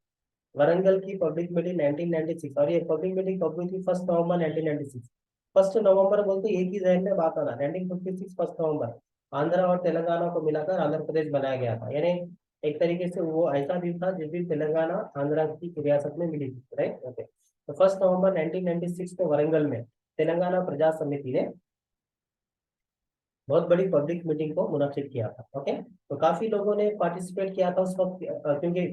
वरंगल की पब्लिक मीटिंग 1996, और ये पब्लिक मीटिंग कब हुई थी? 1 नवंबर 1996। 1 नवंबर बोलते एक ही जहन में बात आना, 1956 1 नवंबर आंध्र और तेलंगाना को मिलाकर आंध्र प्रदेश बनाया गया था। यानी एक तरीके से वो ऐसा दिन था जिस दिन तेलंगाना आंध्र की रियासत में मिली थी, राइट। ओके, तो 1 नवंबर 1996 को वरंगल में तेलंगाना प्रजा समिति ने बहुत बड़ी पब्लिक मीटिंग को मुनक्किद किया था। ओके, तो काफी लोगों ने पार्टिसिपेट किया था उस वक्त, क्योंकि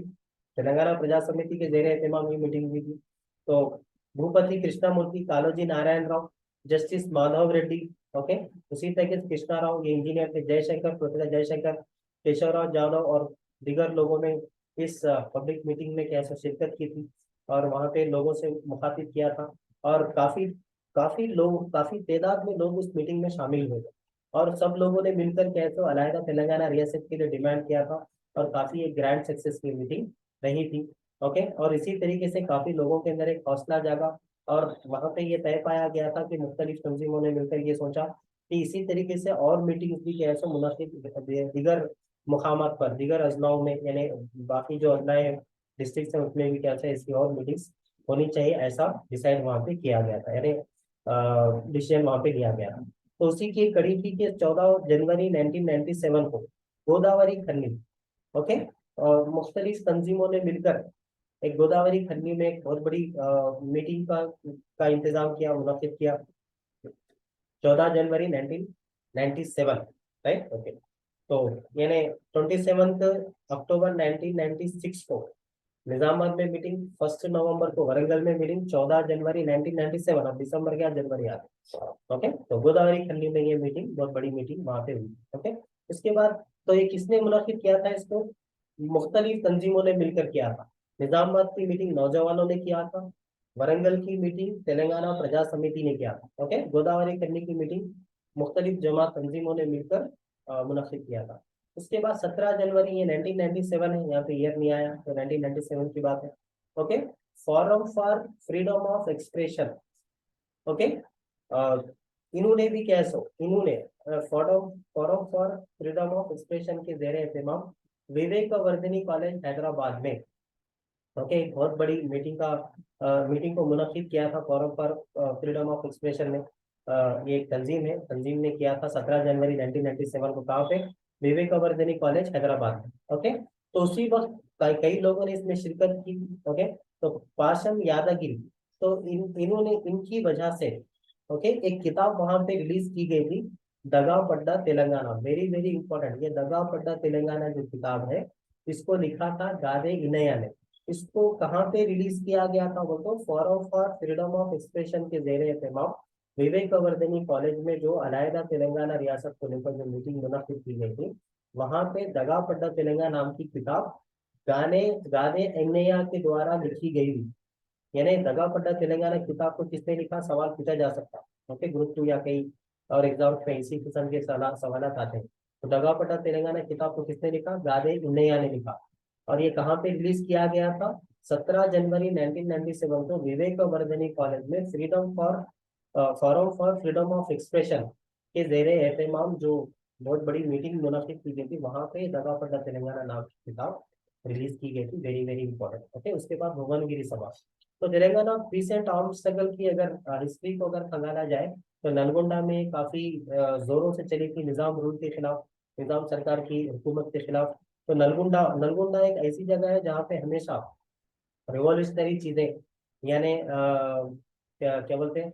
तेलंगाना प्रजा समिति के जेर एहतमाम ये मीटिंग हुई थी। तो भूपति कृष्णमूर्ति, कालोजी नारायण राव, जस्टिस माधव रेड्डी, ओके, उसी तरीके से कृष्णा राव, ये इंजीनियर थे, जयशंकर, प्रोफेसर जयशंकर, केशवराव जाधव और दीगर लोगों ने इस पब्लिक मीटिंग में कैसे शिरकत की थी और वहाँ पे लोगों से मुखातिब किया था। और काफी काफी लोग, काफी तादाद में लोग उस मीटिंग में शामिल हुए थे, और सब लोगों ने मिलकर कैसे अलहदा तेलंगाना रियासत के लिए डिमांड किया था। और काफी एक ग्रैंड सक्सेस की मीटिंग रही थी। ओके, और इसी तरीके से काफी लोगों के अंदर एक हौसला जागा, और वहां पे ये तय पाया गया था कि मुख्तलिफ तंजीमों ने मिलकर ये सोचा कि इसी तरीके से और मीटिंग भी कैसे मुनासिब दीगर मुकामात पर, दीगर अजलाओं में, यानी बाकी जो अजलाए डिस्ट्रिक्ट है उसमें भी कैसे इसकी और मीटिंग्स होनी चाहिए, ऐसा डिसाइड वहाँ पे किया गया था, यानी डिसीजन वहाँ पे लिया गया था। तो उसी की कड़ी थी कि 14 जनवरी 1997 को गोदावरी खन्नी, ओके, और मुख्तलिफ तंजीमों ने मिलकर एक गोदावरी खन्नी में एक बहुत बड़ी मीटिंग का इंतजाम किया, मुनक्किद किया। 14 जनवरी 1997, राइट। ओके, तो यानी 27 अक्टूबर 1996 को निजामाबाद में मीटिंग, 1 नवंबर को वरंगल में मीटिंग, 14 जनवरी 1997, अब दिसंबर क्या जनवरी आ गया। ओके, तो गोदावरी खन्नी में ये मीटिंग, बहुत बड़ी मीटिंग वहां पे हुई। ओके, इसके बाद तो ये किसने मुनाकिद किया था इसको? मुख्तलिफ तंजीमों ने मिलकर किया था। निजामाबाद की मीटिंग नौजवानों ने किया था, वरंगल की मीटिंग तेलंगाना प्रजा समिति ने किया था, ओके, गोदावरी खन्नी की मीटिंग मुख्तलिफ जमात तंजीमों ने मिलकर मुनक्किद किया था। उसके बाद 17 जनवरी, ये 1997 है, यहाँ पे ईयर नहीं आया, तो 1997 की बात है। Okay, forum for freedom of expression, okay, इन्होंने भी कैसे, इन्होंने forum forum for freedom of expression के जेर एहतमाम विवेक वर्धिनी कॉलेज हैदराबाद में, ओके, एक बहुत बड़ी मीटिंग का मीटिंग को मुनक्किद किया था forum for freedom of expression ने। ये एक तंजीम है, तंजीम ने किया था 17 जनवरी 1997 को, कहाँ पे? विवेक वर्धिनी कॉलेज हैदराबाद में। ओके, तो उसी वक्त कई लोगों ने इसमें शिरकत की। ओके, तो पाशम यादगिरी, तो इन्होंने, इनकी वजह से, ओके, एक किताब वहां पे रिलीज की गई थी, दगा पड्डा तेलंगाना। वेरी वेरी इंपॉर्टेंट, ये दगा पड्डा तेलंगाना जो किताब है, इसको लिखा था गादे इनैया ने। इसको कहाँ पे रिलीज किया गया था? वो तो forum for freedom of expression के जेर एहतमाम विवेक वर्धनी कॉलेज में, जो अलहदा तेलंगाना रियासत को लेकर जो मीटिंग मुनक्किद की गई थी, वहां पे दगा पड्डा तेलंगाना नाम की किताब गाने गादे एन्नैया के द्वारा लिखी गई थी। यानी दगा पड्डा तेलंगाना किताब को किसने लिखा? सवाल पूछा जा सकता है, ओके, ग्रुप 2 या कई और एग्जाम में इसी किस्म के सवाल आते हैं। तो दगा पड्डा तेलंगाना किताब को किसने लिखा? गादे इन्नैया ने लिखा। और ये कहाँ पे रिलीज किया गया था? 17 जनवरी 1997 को विवेक वर्धनी कॉलेज में freedom for forum for freedom of expression के जेर एहतमाम जो बहुत बड़ी मीटिंग मुनक्किद की गई थी, वहां पे दगा पड्डा तेलंगाना नाम की किताब रिलीज की गई थी। Very very important. ओके, उसके बाद भुवनगिरी सभा। तो तेलंगाना रिसेंट आर्म स्ट्रगल की अगर हिस्ट्री को अगर खंगाला जाए, तो नलगोंडा में काफी जोरों से चली थी निजाम रूल के खिलाफ, निजाम सरकार की हुकूमत के खिलाफ। तो नलगोंडा नलगोंडा एक ऐसी जगह है जहाँ पे हमेशा रिवॉल्यूशनरी चीजें, यानी क्या क्या बोलते हैं,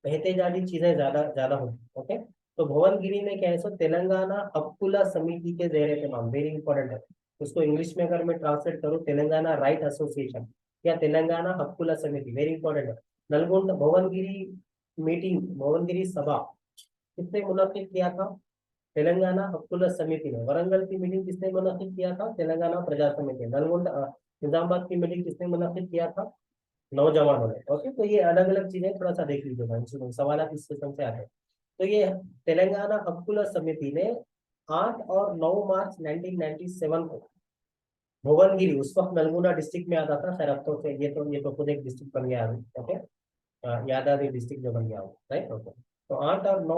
एहतेजाजी चीजें ज्यादा ज्यादा होती। ओके, तो भुवनगिरी में क्या है, सो तेलंगाना हक्कुला समिति के जेर एहतमाम, वेरी इंपॉर्टेंट है, उसको इंग्लिश में अगर मैं ट्रांसलेट करूँ, तेलंगाना राइट एसोसिएशन या तेलंगाना हक्कुला समिति, वेरी इंपॉर्टेंट है। नलगोंडा भुवनगिरी मीटिंग, भुवनगिरी सभा किसने मुनक्किद किया था? तेलंगाना हक्कुला समिति ने। वरंगल की मीटिंग किसने मुनक्किद किया था? तेलंगाना प्रजा समिति। नलगोंडा निजामाबाद की मीटिंग किसने मुनक्किद किया था? नौजवानों ने। ओके, तो ये अलग अलग चीजें थोड़ा सा देख लीजिएगा, इसमें सवाल इस किस्म से आते हैं। तो ये तेलंगाना हक्कुला समिति ने 8 और 9 मार्च 1997 को भुवनगिरी, उस वक्त नलगोंडा डिस्ट्रिक्ट में आता था, खैर अब तो ये तो खुद एक डिस्ट्रिक्ट बन गया अभी। ओके, यादाद्री डिस्ट्रिक्ट जो बन गया, राइट। ओके, तो 8 और 9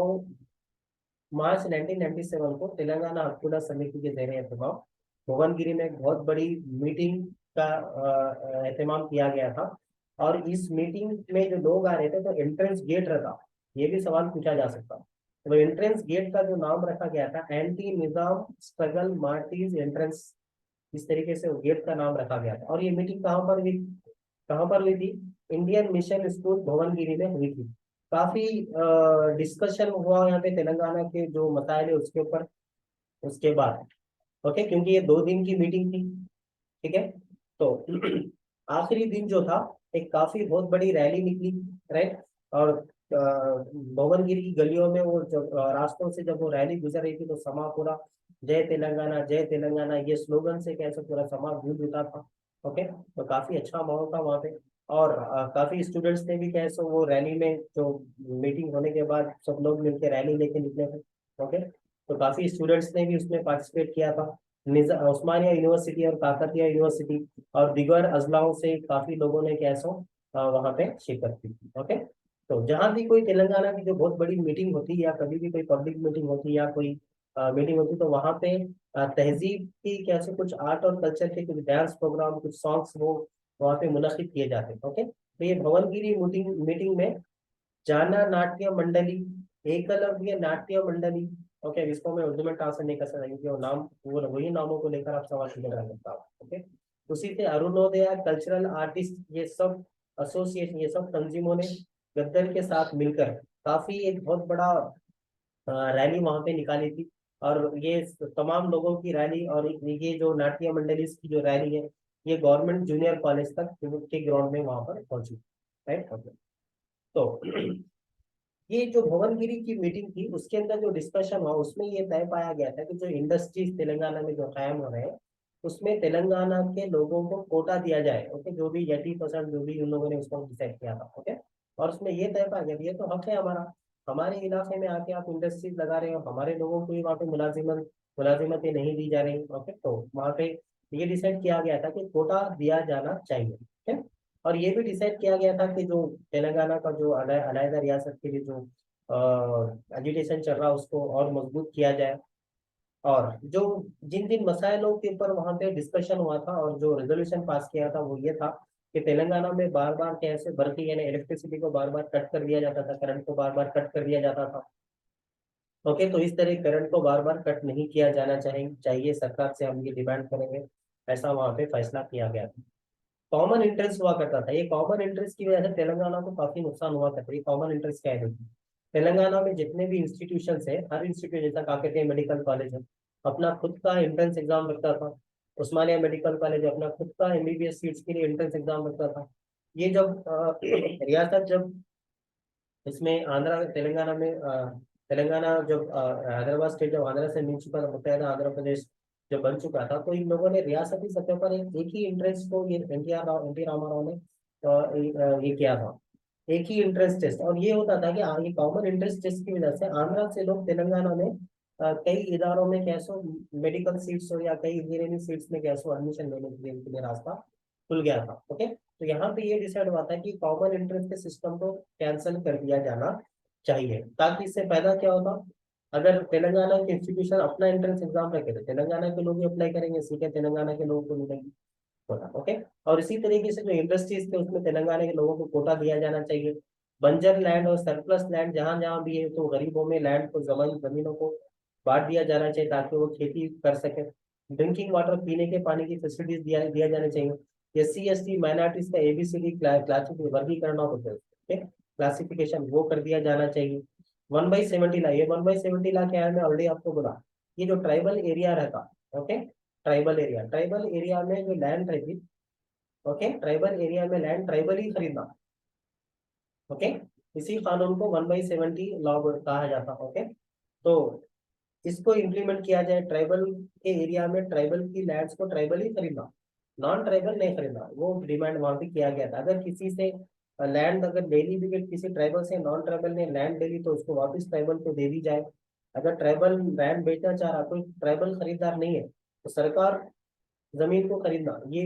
मार्च 1997 को तेलंगाना हकूमत समिति के ज़ेरे एहतमाम भुवनगिरी में एक बहुत बड़ी मीटिंग का एहतमाम किया गया था। और इस मीटिंग में जो लोग आ रहे थे तो एंट्रेंस गेट रखा, ये भी सवाल पूछा जा सकता है। तो एंट्रेंस गेट का जो नाम रखा गया था एंटी निजाम स्ट्रगल मार्टीज एंट्रेंस, इस तरीके से गेट का नाम रखा गया था। और ये मीटिंग कहाँ पर हुई थी? इंडियन मिशन स्कूल भुवनगिरी में हुई थी। काफी डिस्कशन हुआ यहाँ पे तेलंगाना के जो मसाइल है उसके ऊपर उसके बाद। ओके, क्योंकि ये 2 दिन की मीटिंग थी, ठीक है। तो आखिरी दिन जो था एक काफी बहुत बड़ी रैली निकली, राइट। और भुवनगिरी की गलियों में वो जब रास्तों से जब वो रैली गुजर रही थी तो समा पूरा जय तेलंगाना ये स्लोगन से कैसे पूरा समा गूंज उठा था। ओके, तो काफी अच्छा माहौल था वहाँ पे। और काफी स्टूडेंट्स ने भी कैसे वो रैली में जो मीटिंग होने के बाद सब लोग मिलकर रैली लेके निकले थे। ओके, तो काफी स्टूडेंट्स ने भी उसमें पार्टिसिपेट किया था। उस्मानिया यूनिवर्सिटी और काकतिया यूनिवर्सिटी और दिगर अजलाओं से काफी लोगों ने कैसो वहां पे शिरकत की थी। ओके, तो जहां भी कोई तेलंगाना की जो बहुत बड़ी मीटिंग होती है या कभी भी कोई पब्लिक मीटिंग होती है या कोई मीटिंग होती है तो वहां पे तहजीब की कैसे कुछ आर्ट और कल्चर के कुछ डांस प्रोग्राम कुछ सॉन्ग्स वो वहाँ पे मुनक्किद किए जाते हैं। ओके, तो ये भवनगिरी मीटिंग मीटिंग में जाना नाट्य मंडली, एकलव्य नाट्य मंडली। ओके, इसको मैं उर्दू में ट्रांसलेट नहीं कर सकता क्योंकि वो नाम वो वही नामों को लेकर आप सवाल सीधे कर सकता हूँ। ओके, उसी से अरुणोदय कल्चरल आर्टिस्ट, ये सब एसोसिएशन ये सब तंजीमों ने गद्दर के साथ मिलकर काफी एक बहुत बड़ा रैली वहां पे निकाली थी। और ये तमाम लोगों की रैली और ये जो नाट्य मंडली की जो रैली है ये गवर्नमेंट जूनियर कॉलेज तक के ग्राउंड में वहां पर पहुंची, राइट। ओके, तो ये जो भुवनगिरी की मीटिंग थी उसके अंदर जो डिस्कशन हुआ उसमें ये तय पाया गया था कि जो इंडस्ट्रीज तेलंगाना में जो कायम हो रहे हैं उसमें तेलंगाना के लोगों को कोटा दिया जाए। ओके, जो भी 80% जो भी उन लोगों ने उसको डिसाइड किया था। ओके, और उसमें ये तय पाया गया ये तो हक है हमारा, हमारे इलाके में आके आप इंडस्ट्रीज लगा रहे हो, हमारे लोगों को भी वहाँ पे मुलाजिमतें नहीं दी जा रही। ओके, तो वहाँ पे ये डिसाइड किया गया था कि कोटा दिया जाना चाहिए। ठीक है, और ये भी डिसाइड किया गया था कि जो तेलंगाना का जो अलहदा रियासत के लिए जो एजुटेशन चल रहा है उसको और मजबूत किया जाए। और जो जिन जिन मसाइलों के ऊपर वहाँ पे डिस्कशन हुआ था और जो रेजोल्यूशन पास किया था वो ये था कि तेलंगाना में बार बार कैसे बढ़ती यानी इलेक्ट्रिसिटी को बार बार कट कर दिया जाता था, करंट को बार बार कट कर दिया जाता था। ओके, तो इस तरह करंट को बार बार कट नहीं किया जाना चाहिए सरकार से हम ये डिमांड करेंगे, ऐसा वहाँ पे फैसला किया गया था। कॉमन इंटरेस्ट हुआ करता था, ये कॉमन इंटरेस्ट की वजह से तेलंगाना को काफी नुकसान हुआ करता है। ये कॉमन इंटरेस्ट क्या है देखिए, तेलंगाना में जितने भी इंस्टीट्यूशन है हर इंस्टीट्यूट जैसा काकतीय मेडिकल कॉलेज है अपना खुद का एंट्रेंस एग्जाम रखता था। उस्मानिया मेडिकल कॉलेज अपना खुद का एमबीबीएस सीट्स के लिए एंट्रेंस एग्जाम रखता था। ये जब रियासत जब इसमें आंध्रा तेलंगाना में तेलंगाना जब हैदराबाद स्टेट जब आंध्रा से मिल चुका था, मुत्तहदा आंध्र प्रदेश जब बन चुका था तो इन लोगों ने रियासती सतह पर एक ही इंटरेस्ट को ये एन टी रामाराव ने ये किया था, एक ही इंटरेस्ट टेस्ट। और ये होता था कि ये कॉमन इंटरेस्ट टेस्ट की वजह से आंध्रा से लोग तेलंगाना में कई इदारों में कैसो मेडिकल सीट्स हो या कई इंजीनियरिंग सीट्स में कैसो एडमिशन लेने के लिए रास्ता खुल गया था। ओके, तो यहाँ पे ये डिसाइड हुआ था कि कॉमन इंटरेस्ट के सिस्टम को कैंसिल कर दिया जाना चाहिए, ताकि इससे फायदा क्या होता, अगर तेलंगाना के इंस्टीट्यूशन अपना एंट्रेंस एग्जाम रखे तो तेलंगाना के लोग भी अप्लाई करेंगे, सीटें तेलंगाना के लोगों को मिलेंगी, कोटा। ओके, और इसी तरीके से जो इंडस्ट्रीज थे उसमें तेलंगाना के लोगों को कोटा दिया जाना चाहिए। बंजर लैंड और सरप्लस लैंड जहां जहां भी है तो गरीबों में लैंड को जमीनों को बांट दिया जाना चाहिए ताकि वो खेती कर सके। ड्रिंकिंग वाटर पीने के पानी की फैसिलिटीज दिया जाना चाहिए। SC ST माइनॉरिटीज का ABCD क्लासिफिक वर्गीकरण होते हैं, क्लासिफिकेशन वो कर दिया जाना चाहिए। 1/70 ला, ये 1/70 ला क्या है मैं ऑलरेडी आपको बोला, ये जो ट्राइबल एरिया रहता। ओके, ट्राइबल एरिया में जो लैंड रहती, ओके, ट्राइबल एरिया में लैंड ट्राइबल ही खरीदना। ओके, इसी कानून को 1/70 लॉ कहा जाता। ओके, तो इसको इम्प्लीमेंट किया जाए, ट्राइबल के एरिया में ट्राइबल की लैंड्स को ट्राइबल ही खरीदना, नॉन ट्राइबल नहीं खरीदना, वो डिमांड वहां पे किया गया था। अगर किसी से लैंड अगर ले ली भी किसी ट्राइबल से, नॉन ट्राइबल ने लैंड ले ली तो उसको वापस ट्राइबल को दे दी जाए। अगर ट्राइबल लैंड बेचना चाह रहा, कोई ट्राइबल खरीदार नहीं है तो सरकार जमीन को खरीदना, ये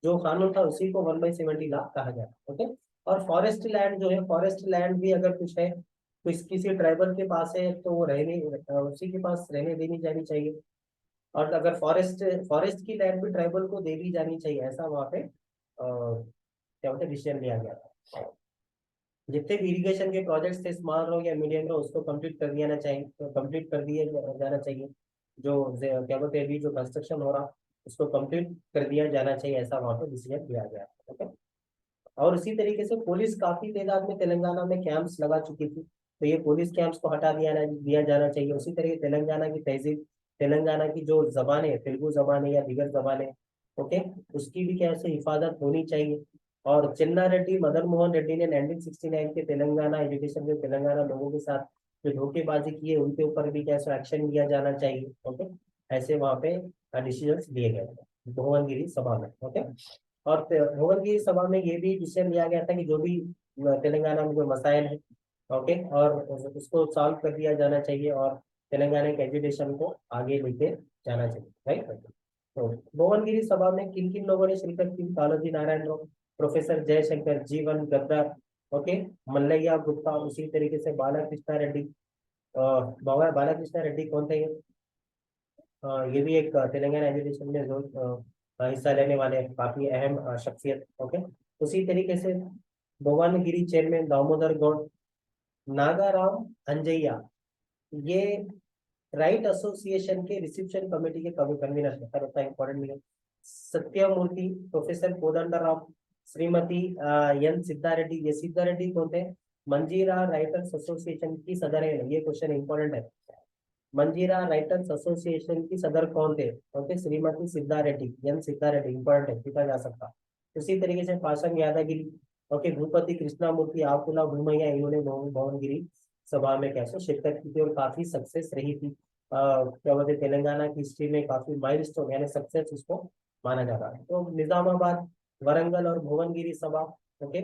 जो कानून था उसी को 1/70 लाख कहा जाता है। ओके, और फॉरेस्ट लैंड जो है, फॉरेस्ट लैंड भी अगर कुछ है किसी ट्राइबल के पास है तो वो रहने उसी के पास रहने देनी जानी चाहिए। और अगर फॉरेस्ट फॉरेस्ट की लैंड भी ट्राइबल को दे दी जानी चाहिए, ऐसा वहाँ पे क्या बोलते हैं डिसीजन लिया गया था। जितने भी इरिगेशन के प्रोजेक्ट्स थे स्मॉल रो या मीडियम रो, उसको कंप्लीट कर दिया चाहिए, तो कंप्लीट कर दिया जाना चाहिए। जो क्या बोलते हैं अभी जो कंस्ट्रक्शन हो रहा, उसको कंप्लीट कर दिया जाना चाहिए, ऐसा वहाँ पे डिसीजन लिया गया। ओके। और उसी तरीके से पुलिस काफी तादाद में तेलंगाना में कैंप्स लगा चुकी थी, तो ये पुलिस कैंप्स को हटा दिया जाना चाहिए। उसी तरीके तेलंगाना की तहजीब, तेलंगाना की जो जबानें, तेलुगु जबानें या दीगर जबानें, ओके, उसकी भी कैसे हिफाजत होनी चाहिए। और चिन्ना रेड्डी, मदन मोहन रेड्डी ने 1969 के तेलंगाना एजुकेशन में तेलंगाना लोगों के साथ जो धोखेबाजी की है, उनके ऊपर भी कैसे एक्शन लिया जाना चाहिए। ओके, ऐसे वहाँ पे डिसीजन लिए गए थे भुवनगिरी सभा में। ओके। और भुवनगिरी सभा में ये भी डिसीजन लिया गया था कि जो भी तेलंगाना में जो मसाइल है, ओके, और उसको सॉल्व कर दिया जाना चाहिए, और तेलंगाना के एजुकेशन को आगे लेके जाना चाहिए। राइट। तो भुवनगिरी सभा में किन किन लोगों ने शिरकत की? कालोजी नारायण राव, प्रोफेसर जयशंकर, जीवन गद्दार, ओके, मल्लैया गुप्ता, उसी तरीके से बालाकृष्णा रेड्डी। बाबा बालाकृष्णा रेड्डी कौन थे ये? ये भी एक तेलंगाना एजुकेशन में जो हिस्सा लेने वाले काफी अहम शख्सियत। ओके। उसी तरीके से भुवनगिरी चेयरमैन दामोदर गौड़, नागाराम अंजैया, ये राइट एसोसिएशन के रिसेप्शन कमेटी के कन्वीनर है, सर उतना इंपॉर्टेंट नहीं है। सत्यमूर्ति, प्रोफेसर कोदंडराम, श्रीमती एन सिद्धा रेड्डी, ये सिद्धा रेड्डी कौन थे? मंजीरा राइटर्स एसोसिएशन की सदर है, ये क्वेश्चन इंपॉर्टेंट है। मंजीरा राइटर्स एसोसिएशन की सदर कौन थे? ओके, श्रीमती सिद्धा रेड्डी, एन सिद्धा रेड्डी, इंपॉर्टेंट है, पूछा जा सकता। उसी तरीके से पाशम यादगिरी, ओके, भूपति कृष्णामूर्ति, आकुला भूमैया, इन्होंने भुवनगिरी सभा में कैसे शिरकत की थी और काफी सक्सेस रही थी। क्या बोलते तेलंगाना की हिस्ट्री में काफी माइलस्टोन यानी सक्सेस उसको माना जा रहा है। तो निजामाबाद, वरंगल और भुवनगिरी सभा, ओके,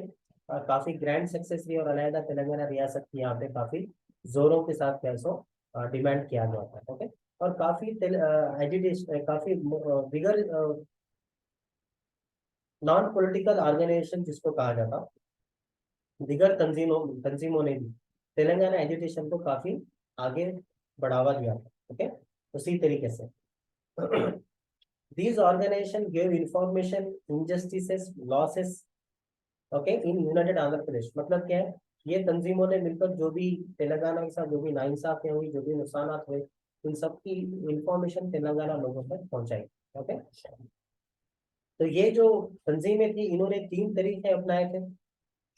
काफी ग्रैंड सक्सेस रही, और अलहदा तेलंगाना रियासत की यहाँ पे काफी जोरों के साथ कैसो डिमांड किया गया था। ओके। और काफी एजुटेशन, काफी बिगर नॉन पॉलिटिकल ऑर्गेनाइजेशन जिसको कहा जाता, दिगर तंजीमों ने भी तेलंगाना एजुकेशन को काफी आगे बढ़ावा दिया था। ओके। उसी तरीके से these organization gave information injustices losses, okay, in united Andhra Pradesh. मतलब क्या है? ये तंजीमों ने मिलकर जो भी तेलंगाना के साथ जो भी नाइंसाफियां हुई, जो भी नुकसान हुए, इन सब की इंफॉर्मेशन तेलंगाना लोगों तक पहुंचाई। ओके। तो ये जो तंजीमें थी, इन्होंने 3 तरीके अपनाए थे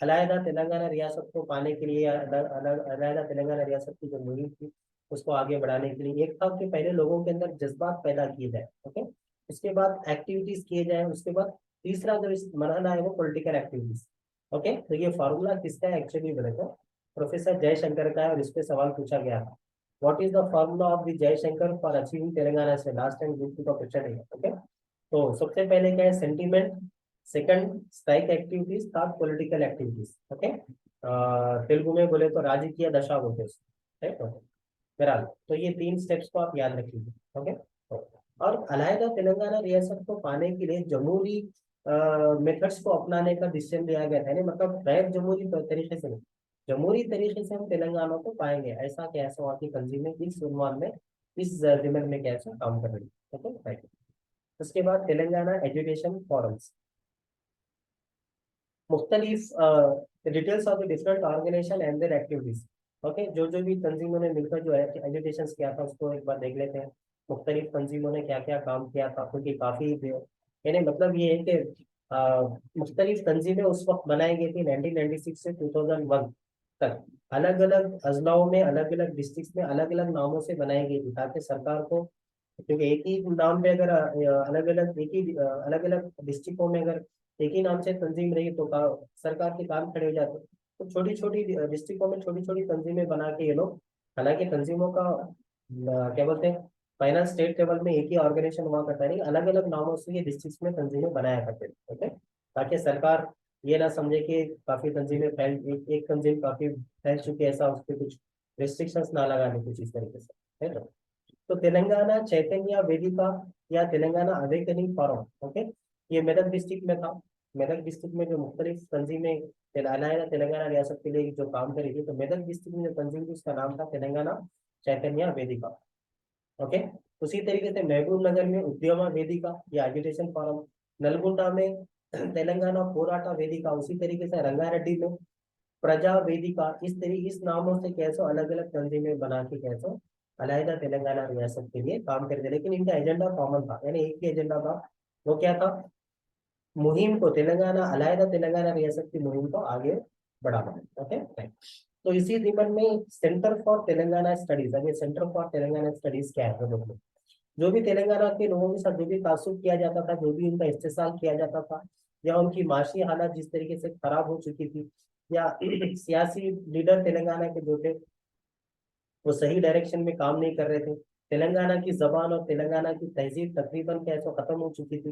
अलहदा तेलंगाना रियासत को पाने के लिए, अलहदा तेलंगाना रियासत की जो मुहिम थी उसको आगे बढ़ाने के लिए। एक था कि पहले लोगों के अंदर जज्बात पैदा किए जाए, ओके, उसके बाद एक्टिविटीज किए जाए, उसके बाद तीसरा जो इस मरहला है वो पॉलिटिकल एक्टिविटीज। ओके। तो ये फार्मूला किसका है एक्चुअली बोले तो प्रोफेसर जयशंकर का है, और इस पे सवाल पूछा गया था, what is the formula of the Jaishankar for achieving Telangana से? लास्ट टाइम ग्रुप का क्वेश्चन है। ओके। तो सबसे पहले क्या है? Sentiment, second strike activities, third political activities. Okay. Telugu में बोले तो राजकीय दशा बोलते हैं उसको, right? बहरहाल तो ये 3 स्टेप्स को आप याद रखिए। ओके। और अलहदा तेलंगाना रियासत को पाने के लिए जमहूरी मेथड्स को अपनाने का डिसीजन लिया गया था, यानी मतलब गैर जमहूरी तरीके से नहीं, जमहूरी तरीके से हम तेलंगाना को पाएंगे, ऐसा कैसे वहाँ की तंजीमें इस उन्वान में, इस जिम्मे में कैसे काम कर रही है। ओके। उसके बाद तेलंगाना एजुकेशन फोरम्स, मुख्तलिफ details of the different organisation and their activities. Okay, जो भी तंजीमों ने मिलकर जो एजुकेशन किया था उसको एक बार देख लेते हैं। मुख्तलिफ तंजीमों ने क्या क्या काम किया था, क्योंकि काफ़ी यानी मतलब ये है कि मुख्तलिफ तंजीमें उस वक्त बनाई गई थी 1996 से 2001 तक, अलग अलग अजलाओं में, अलग अलग डिस्ट्रिक्ट में अलग अलग नामों से बनाई गई थी, ताकि सरकार को, क्योंकि एक ही नाम पे अगर अलग अलग एक ही अलग अलग डिस्ट्रिक्टों में अगर एक ही नाम से तंजीम रही तो सरकार के काम खड़े हो जाते। तो छोटी छोटी डिस्ट्रिक्टों में छोटी छोटी तंजीमें बना के ये लोग, हालांकि तंजीमों का क्या बोलते हैं, फाइनल स्टेट लेवल में एक ही ऑर्गेनाइजेशन हुआ करता नहीं, अलग अलग नामों से ये डिस्ट्रिक्ट में तंजीमें बनाया करते थे। ओके। ताकि सरकार ये ना समझे कि काफी तंजीमें फैल, एक तंजीम काफी फैल चुकी है, ऐसा उस पर कुछ रिस्ट्रिक्शंस ना लगाने, कुछ इस तरीके से, है ना। तो तेलंगाना चैतन्य वेदिका या तेलंगाना अवेकनिंग फोरम, ओके, ये मेरठ डिस्ट्रिक्ट में था। मेदक डिस्ट्रिक्ट में जो मुख्तलिफ तंजीमें तेलंगाना रियासत के लिए जो काम करेगी, तो मेदक डिस्ट्रिक्ट में जो तंजीम थी उसका नाम था तेलंगाना चैतन्य वेदिका। ओके। उसी तरीके से महबूब नगर में उद्यमा वेदिका, ये एजुटेशन फोरम। नलगुंडा में तेलंगाना पोराटा वेदिका। उसी तरीके से रंगारेड्डी में प्रजा वेदिका। इस नामों से कैसो अलग अलग तंजीमें बना के कैसो अलहदा तेलंगाना रियासत के लिए काम करते, लेकिन इनका एजेंडा कॉमन था, यानी एक ही एजेंडा था। वो क्या था? मुहिम को, तेलंगाना अलहदा तेलंगाना रियासत की मुहिम को आगे बढ़ाना। ओके। तो इसी दिमन में सेंटर फॉर तेलंगाना स्टडीज, अभी सेंटर फॉर तेलंगाना स्टडीज क्या है? देखो, जो भी तेलंगाना के लोगों के साथ जो भी तासुब किया जाता था, जो भी उनका इस्तेसाल किया जाता था, या उनकी माशी हालत जिस तरीके से खराब हो चुकी थी, या सियासी लीडर तेलंगाना के जो थे वो सही डायरेक्शन में काम नहीं कर रहे थे, तेलंगाना की जबान और तेलंगाना की तहजीब तकरीबन क्या है सो खत्म हो चुकी थी।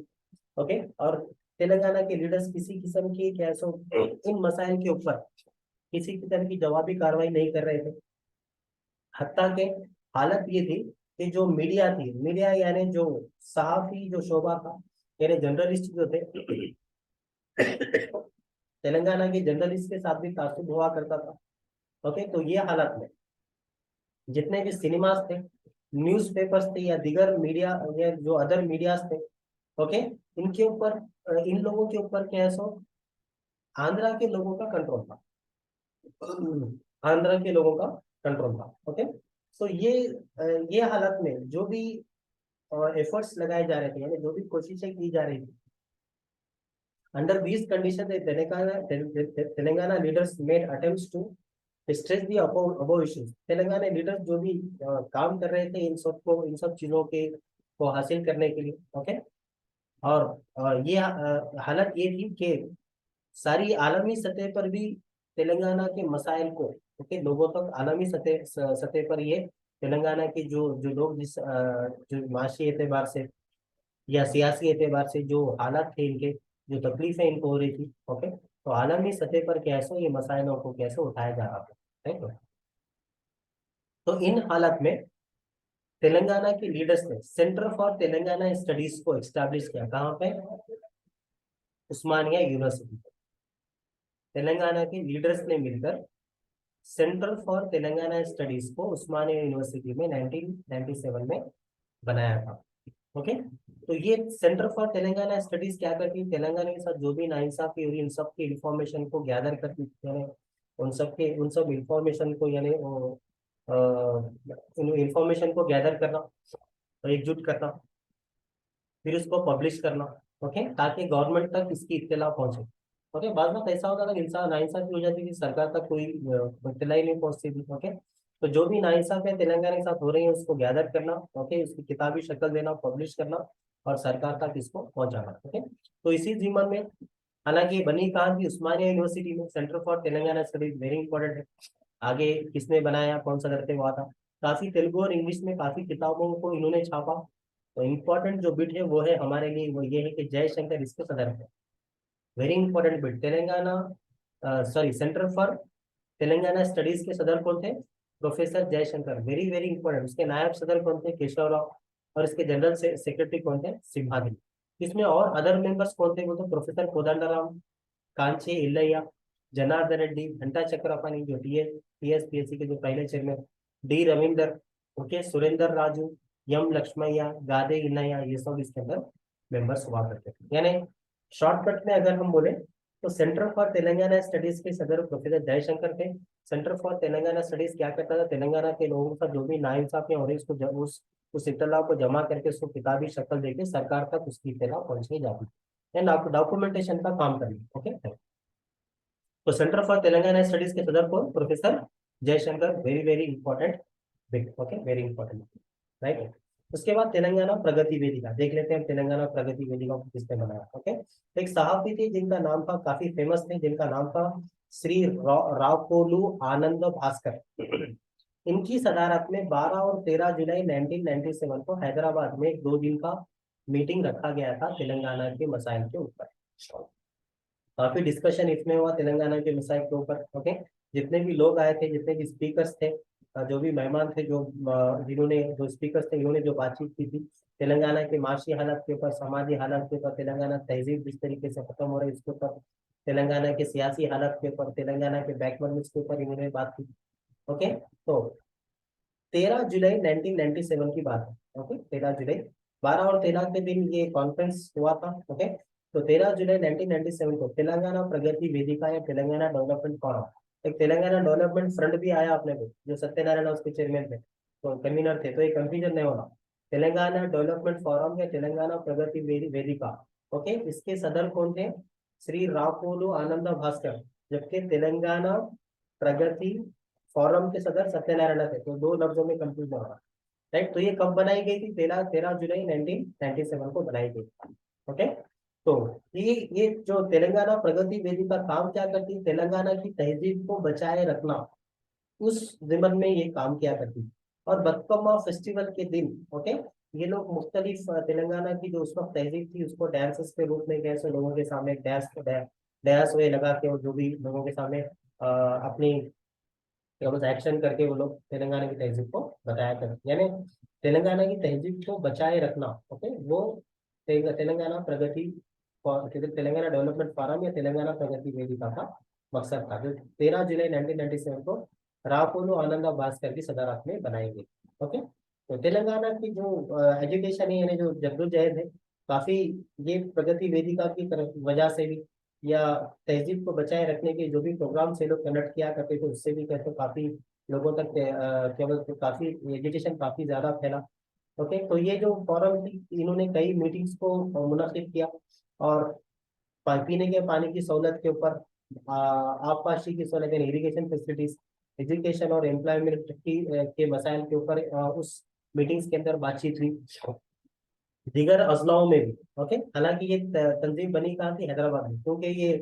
ओके। और तेलंगाना के लीडर्स किसी किस्म की क्या है सो इन मसाइल के ऊपर किसी किस्म की जवाबी कार्रवाई नहीं कर रहे थे। हत्ता के हालत ये थी कि जो मीडिया थी, मीडिया यानी जो सहाफी जो शोबा था, यानी जर्नलिस्ट जो थे, तेलंगाना के जर्नलिस्ट के साथ भी तासुब हुआ करता था। ओके। तो ये हालत में जितने भी सिनेमास थे, न्यूज़पेपर्स थे, या दिगर मीडिया, या जो अदर मीडियाज थे, ओके, इनके ऊपर इन लोगों के ऊपर क्या है सो आंध्रा के लोगों का कंट्रोल था। आंध्रा के लोगों का कंट्रोल था। ओके। तो ये हालत में जो भी एफर्ट्स लगाए जा रहे थे, यानी जो भी कोशिशें की जा रही थी, under these conditions Telangana leaders made attempts to stress the above issues. Telangana leaders जो भी काम कर रहे थे इन सब चीजों के को हासिल करने के लिए। ओके। और ये हालत ये थी कि सारी आलमी सतह पर भी तेलंगाना के मसाइल को, ओके, लोगों तक आलमी सतह पर ये तेलंगाना के जो जो लोग जो माशी एतबार से या सियासी एतबार से जो हालात थे इनके, जो तकलीफें इनको हो रही थी, ओके, तो आलमी सतह पर कैसे ये मसाइलों को कैसे उठाया जा रहा था, राइट। तो इन हालत में तेलंगाना के लीडर्स ने सेंटर फॉर तेलंगाना स्टडीज को एस्टैब्लिश किया। कहाँ पे? उस्मानिया यूनिवर्सिटी। तेलंगाना के लीडर्स ने मिलकर सेंटर फॉर तेलंगाना स्टडीज को उस्मानिया यूनिवर्सिटी में 1997 में बनाया था। ओके। तो ये सेंटर फॉर तेलंगाना स्टडीज क्या करती है? तेलंगाना के साथ जो भी नाइंसाफी हो रही इन सब के इंफॉर्मेशन को गैदर करती है, उन सब इंफॉर्मेशन को, यानी इंफॉर्मेशन को गैदर करना और एकजुट करना, फिर उसको पब्लिश करना। ओके। ताकि गवर्नमेंट तक इसकी इत्तला पहुंचे। ओके। बाद में ऐसा होता था कि इंसान नाइंसाफी हो जाती थी, सरकार तक कोई इत्तला ही नहीं पहुंचती थी। ओके। तो जो भी नाइंसाफी तेलंगाना के साथ हो रही है उसको गैदर करना, ओके, उसकी किताबी शक्ल देना, पब्लिश करना और सरकार तक इसको पहुंचाना। ओके। तो इसी जिम्मन में, हालांकि बनी कहाँ थी? उस्मानिया यूनिवर्सिटी में। Centre for Telangana studies very important है। आगे किसने बनाया, कौन सा करते हुआ था? काफी तेलुगु और इंग्लिश में काफी किताबों को इन्होंने छापा। तो इम्पोर्टेंट जो बिट है वो है हमारे लिए, वो ये है कि जयशंकर इसके सदर है। Very important bit. Telangana sorry centre for Telangana studies के सदर कौन थे? Professor Jaishankar. Very very important. उसके नायब सदर कौन थे? केशव राव। और इसके जनरल सेक्रेटरी कौन थे? सिम्हाद्री। इसमें और अदर मेंबर्स कौन थे? वो तो प्रोफेसर कोदंडराम, कांची इल्लैया, जनार्दन रेड्डी, घंटा चक्रपाणी जो टीएसपीएससी के जो पहले chairman, D Ravinder, okay, Surendra Raju, यम लक्ष्मैया, गादे इन्नैया, ये सब इसके अंदर मेंबर्स हुआ करते थे। यानी शॉर्टकट में अगर हम बोले तो सेंटर फॉर तेलंगाना स्टडीज के सदर प्रोफेसर जयशंकर थे। सेंटर फॉर तेलंगाना स्टडीज क्या करता था? तेलंगाना के लोगों का जो भी नाइंसाफियां हो रही उसको उस इत्तला को जमा करके उसको किताबी शक्ल देके सरकार तक उसकी इत्तला पहुंचाई जाती है एंड डॉक्यूमेंटेशन का काम करना। ओके। तो सेंटर फॉर तेलंगाना स्टडीज के सदर कौन? Professor Jaishankar. Very very important bit. Okay. Very important, right. उसके बाद तेलंगाना प्रगति वेदिका देख लेते हैं। तेलंगाना प्रगति वेदिका को किसने बनाया? ओके। एक सहाफी थे जिनका नाम था, काफी फेमस थे, जिनका नाम था श्री रावकोलू आनंद भास्कर। इनकी सदारत में 12 और 13 जुलाई 1997 को हैदराबाद में एक 2 दिन का मीटिंग रखा गया था तेलंगाना के मसाइल के ऊपर। काफी डिस्कशन इसमें हुआ तेलंगाना के मसाइल के ऊपर। ओके। जितने भी लोग आए थे, जितने भी स्पीकर्स थे, जो भी मेहमान थे, जो जिन्होंने जो स्पीकर्स थे, इन्होंने जो बातचीत की थी, तेलंगाना की माशी हालत के ऊपर, समाजी हालत के ऊपर, तेलंगाना तहजीब जिस तरीके से खत्म हो रही है उसके ऊपर, तेलंगाना के सियासी हालत के ऊपर, तेलंगाना के बैकवर्ड्स के ऊपर इन्होंने बात की। ओके, तो 13 जुलाई 1997 की बात है। ओके, 13 जुलाई, 12 और 13 के दिन ये कॉन्फ्रेंस हुआ था। ओके, तो 13 जुलाई 1997 को तेलंगाना प्रगति वेदिका या तेलंगाना डेवलपमेंट फोरम, एक तेलंगाना डेवलपमेंट फ्रंट भी आया अपने को, जो सत्यनारायण उसके चेयरमैन थे, तो कन्वीनर थे, तो ये कंफ्यूजन नहीं होना, तेलंगाना डेवलपमेंट फोरम या तेलंगाना प्रगति वेदिका। ओके, इसके सदर कौन थे? श्री रापोलू आनंद भास्कर, जबकि तेलंगाना प्रगति फोरम के सदर सत्यनारायण थे, तो दो लफ्जों में कंफ्यूज हो रहा। राइट, तो ये कब बनाई गई थी? 13 जुलाई 1997 को बनाई गई। ओके, तो ये जो तेलंगाना प्रगति वेदी का काम क्या करती है? तेलंगाना की तहजीब को बचाए रखना, उस जिम्मन में ये काम किया करती है। और बतकम्मा फेस्टिवल के दिन, ओके, ये लोग मुख्तलिफ तेलंगाना की जो उस वक्त तहजीब थी उसको डांसेस के रूप में, कैसे लोगों के सामने डांस वे लगा के, और जो भी लोगों के सामने अपनी या बस एक्शन करके वो लोग तेलंगाना की तहजीब को बताया करते, यानी तेलंगाना की तहजीब को बचाए रखना। ओके, वो तेलंगाना प्रगति तेलंगाना डेवलपमेंट फोरम या तेलंगाना प्रगति वेदिका का मकसद था, जो 13 जुलाई 1997 को रापोलो आनंदा भास्कर की सदारत में बनाई गई। ओके, तो तेलंगाना की जो एजुकेशन है, यानी जो जद्दोजहद है, काफी ये प्रगति वेदिका की तरफ वजह से भी, या तहजीब को बचाए रखने के जो भी प्रोग्राम से लोग कंडक्ट किया करते थे, उससे भी कहते काफी लोगों तक केवल काफी एजुकेशन काफी ज्यादा फैला। ओके, तो ये जो फोरम थी, इन्होंने कई मीटिंग्स को मुनक्किद किया, और पीने के पानी की सहूलत के ऊपर, आबपाशी की सहूलत, इरिगेशन फैसिलिटीज, एजुकेशन और एम्प्लॉयमेंट की के मसाइल के ऊपर उस मीटिंग्स के अंदर बातचीत हुई, दीगर अजलाओं में भी। ओके, हालांकि ये तंजीम बनी कहाँ थी? हैदराबाद में, क्योंकि ये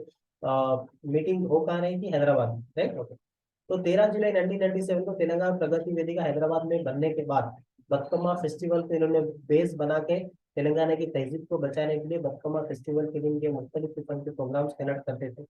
मीटिंग हो कहाँ रही थी? हैदराबाद में। राइट, ओके, तो 13 जुलाई 1997 को तेलंगाना प्रगति वेदिका हैदराबाद में बनने के बाद बतकम्मा फेस्टिवल को इन्होंने बेस बना के तेलंगाना की तहजीब को बचाने के लिए बतकम्मा फेस्टिवल के दिन के मुख्तलिफ किस्म के प्रोग्राम्स कंडक्ट करते थे।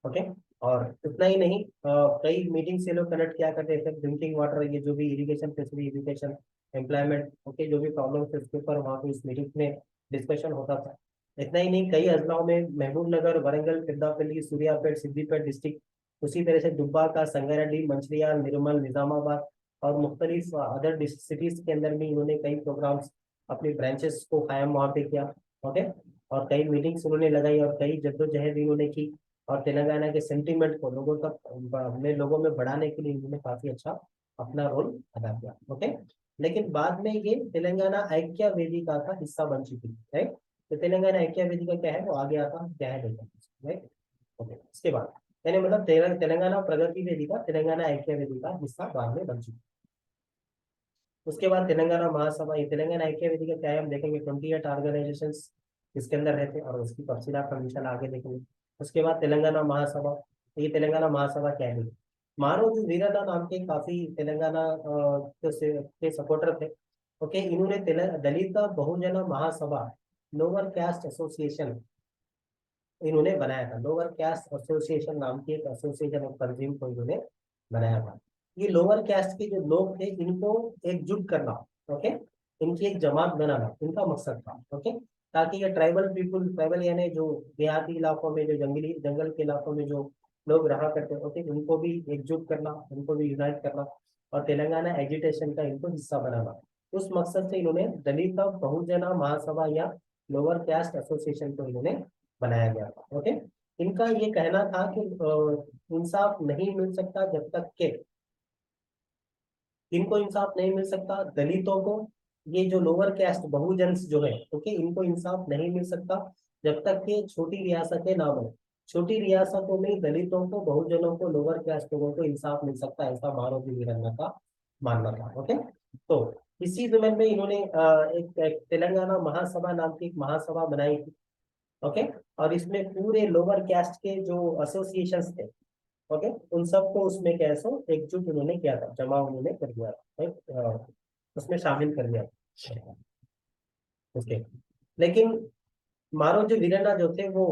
ओके, और इतना ही नहीं, कई मीटिंग से लोग कनेक्ट किया करते थे, ड्रिंकिंग वाटर, ये जो भी irrigation facility, education, employment, okay, जो भी प्रॉब्लम है उसके ऊपर वहाँ पे इस मीटिंग में डिस्कशन होता था। इतना ही नहीं, कई अजलाओं में महबूब नगर, वरंगल, पेद्दापल्ली, सूर्यापेट, सिद्दीपेट डिस्ट्रिक्ट, उसी तरह से दुब्बा का, संगारेड्डी, मंचिलियाल, निर्मल, निजामाबाद और मुख्तलिफ अदर सिटीज के अंदर भी इन्होंने कई प्रोग्राम्स, अपनी ब्रांचेस को कायम वहाँ पे किया। ओके, और कई मीटिंग्स उन्होंने लगाई और कई जद्दोजहद इन्होंने की, और तेलंगाना के सेंटीमेंट को लोगों तक लोगों में बढ़ाने के लिए इन्होंने काफी अच्छा अपना रोल अदा किया। ओके, लेकिन बाद में ये तेलंगाना ऐक्य वेदिका का हिस्सा बन चुकी है। राइट, तो तेलंगाना ऐक्य वेदिका क्या है, वो आगे आता क्या है देखते हैं। राइट, ओके, इसके बाद यानी मतलब तेलंगाना प्रगति वेदिका तेलंगाना ऐक्य वेदिका हिस्सा बाद में बन चुकी। उसके बाद तेलंगाना महासभा, ये तेलंगाना ऐक्य वेदिका क्या है हम देखेंगे, 28 ऑर्गेनाइजेशन इसके अंदर रहते हैं, और उसकी तफसीलात हम इंशाल्लाह आगे देखेंगे। उसके बाद तेलंगाना महासभा, ये तेलंगाना महासभा क्या है? मारोजू वीरन्ना नाम के काफी तेलंगाना के सपोर्टर थे। ओके, इन्होंने दलित बहुजन महासभा, लोअर कास्ट एसोसिएशन इन्होंने बनाया था, लोअर कास्ट एसोसिएशन नाम की एक एसोसिएशन ऑफ तंजीम को इन्होंने बनाया था। ये लोअर कास्ट के जो लोग थे इनको एकजुट करना, ओके, इनकी एक जमात बनाना इनका मकसद था। ओके, ताकि ये ट्राइबल पीपुल, ट्राइबल यानी जो देहाती इलाकों में, जो जंगल के इलाकों में जो लोग रहा करते, ओके, उनको भी एकजुट करना, उनको भी यूनाइट करना, और तेलंगाना एजिटेशन का इनको हिस्सा बनाना। उस मकसद से इन्होंने दलित बहुजन महासभा या लोअर कास्ट एसोसिएशन को इन्होंने बनाया गया था। ओके, इनका ये कहना था कि इंसाफ नहीं मिल सकता जब तक के, इनको इंसाफ नहीं मिल सकता दलितों को, ये जो लोअर कास्ट बहुजन जो है, ओके, इनको इंसाफ नहीं मिल सकता जब तक कि छोटी रियासतें ना बने। छोटी रियासतों में दलितों को, बहुजनों को, लोअर कास्ट लोगों को इंसाफ मिल सकता है, ऐसा मारोजी वीरन्ना का मानना था। ओके, तो इसी जमीन में इन्होंने एक तेलंगाना महासभा नाम की एक महासभा बनाई थी। ओके, और इसमें पूरे लोअर कास्ट के जो एसोसिएशंस थे, ओके, उन सबको उसमें कैसे एकजुट उन्होंने किया था, जमा उन्होंने कर दिया था, right? उसमें शामिल कर दिया था। ओके, लेकिन मारो जो वीरन्ना जो थे वो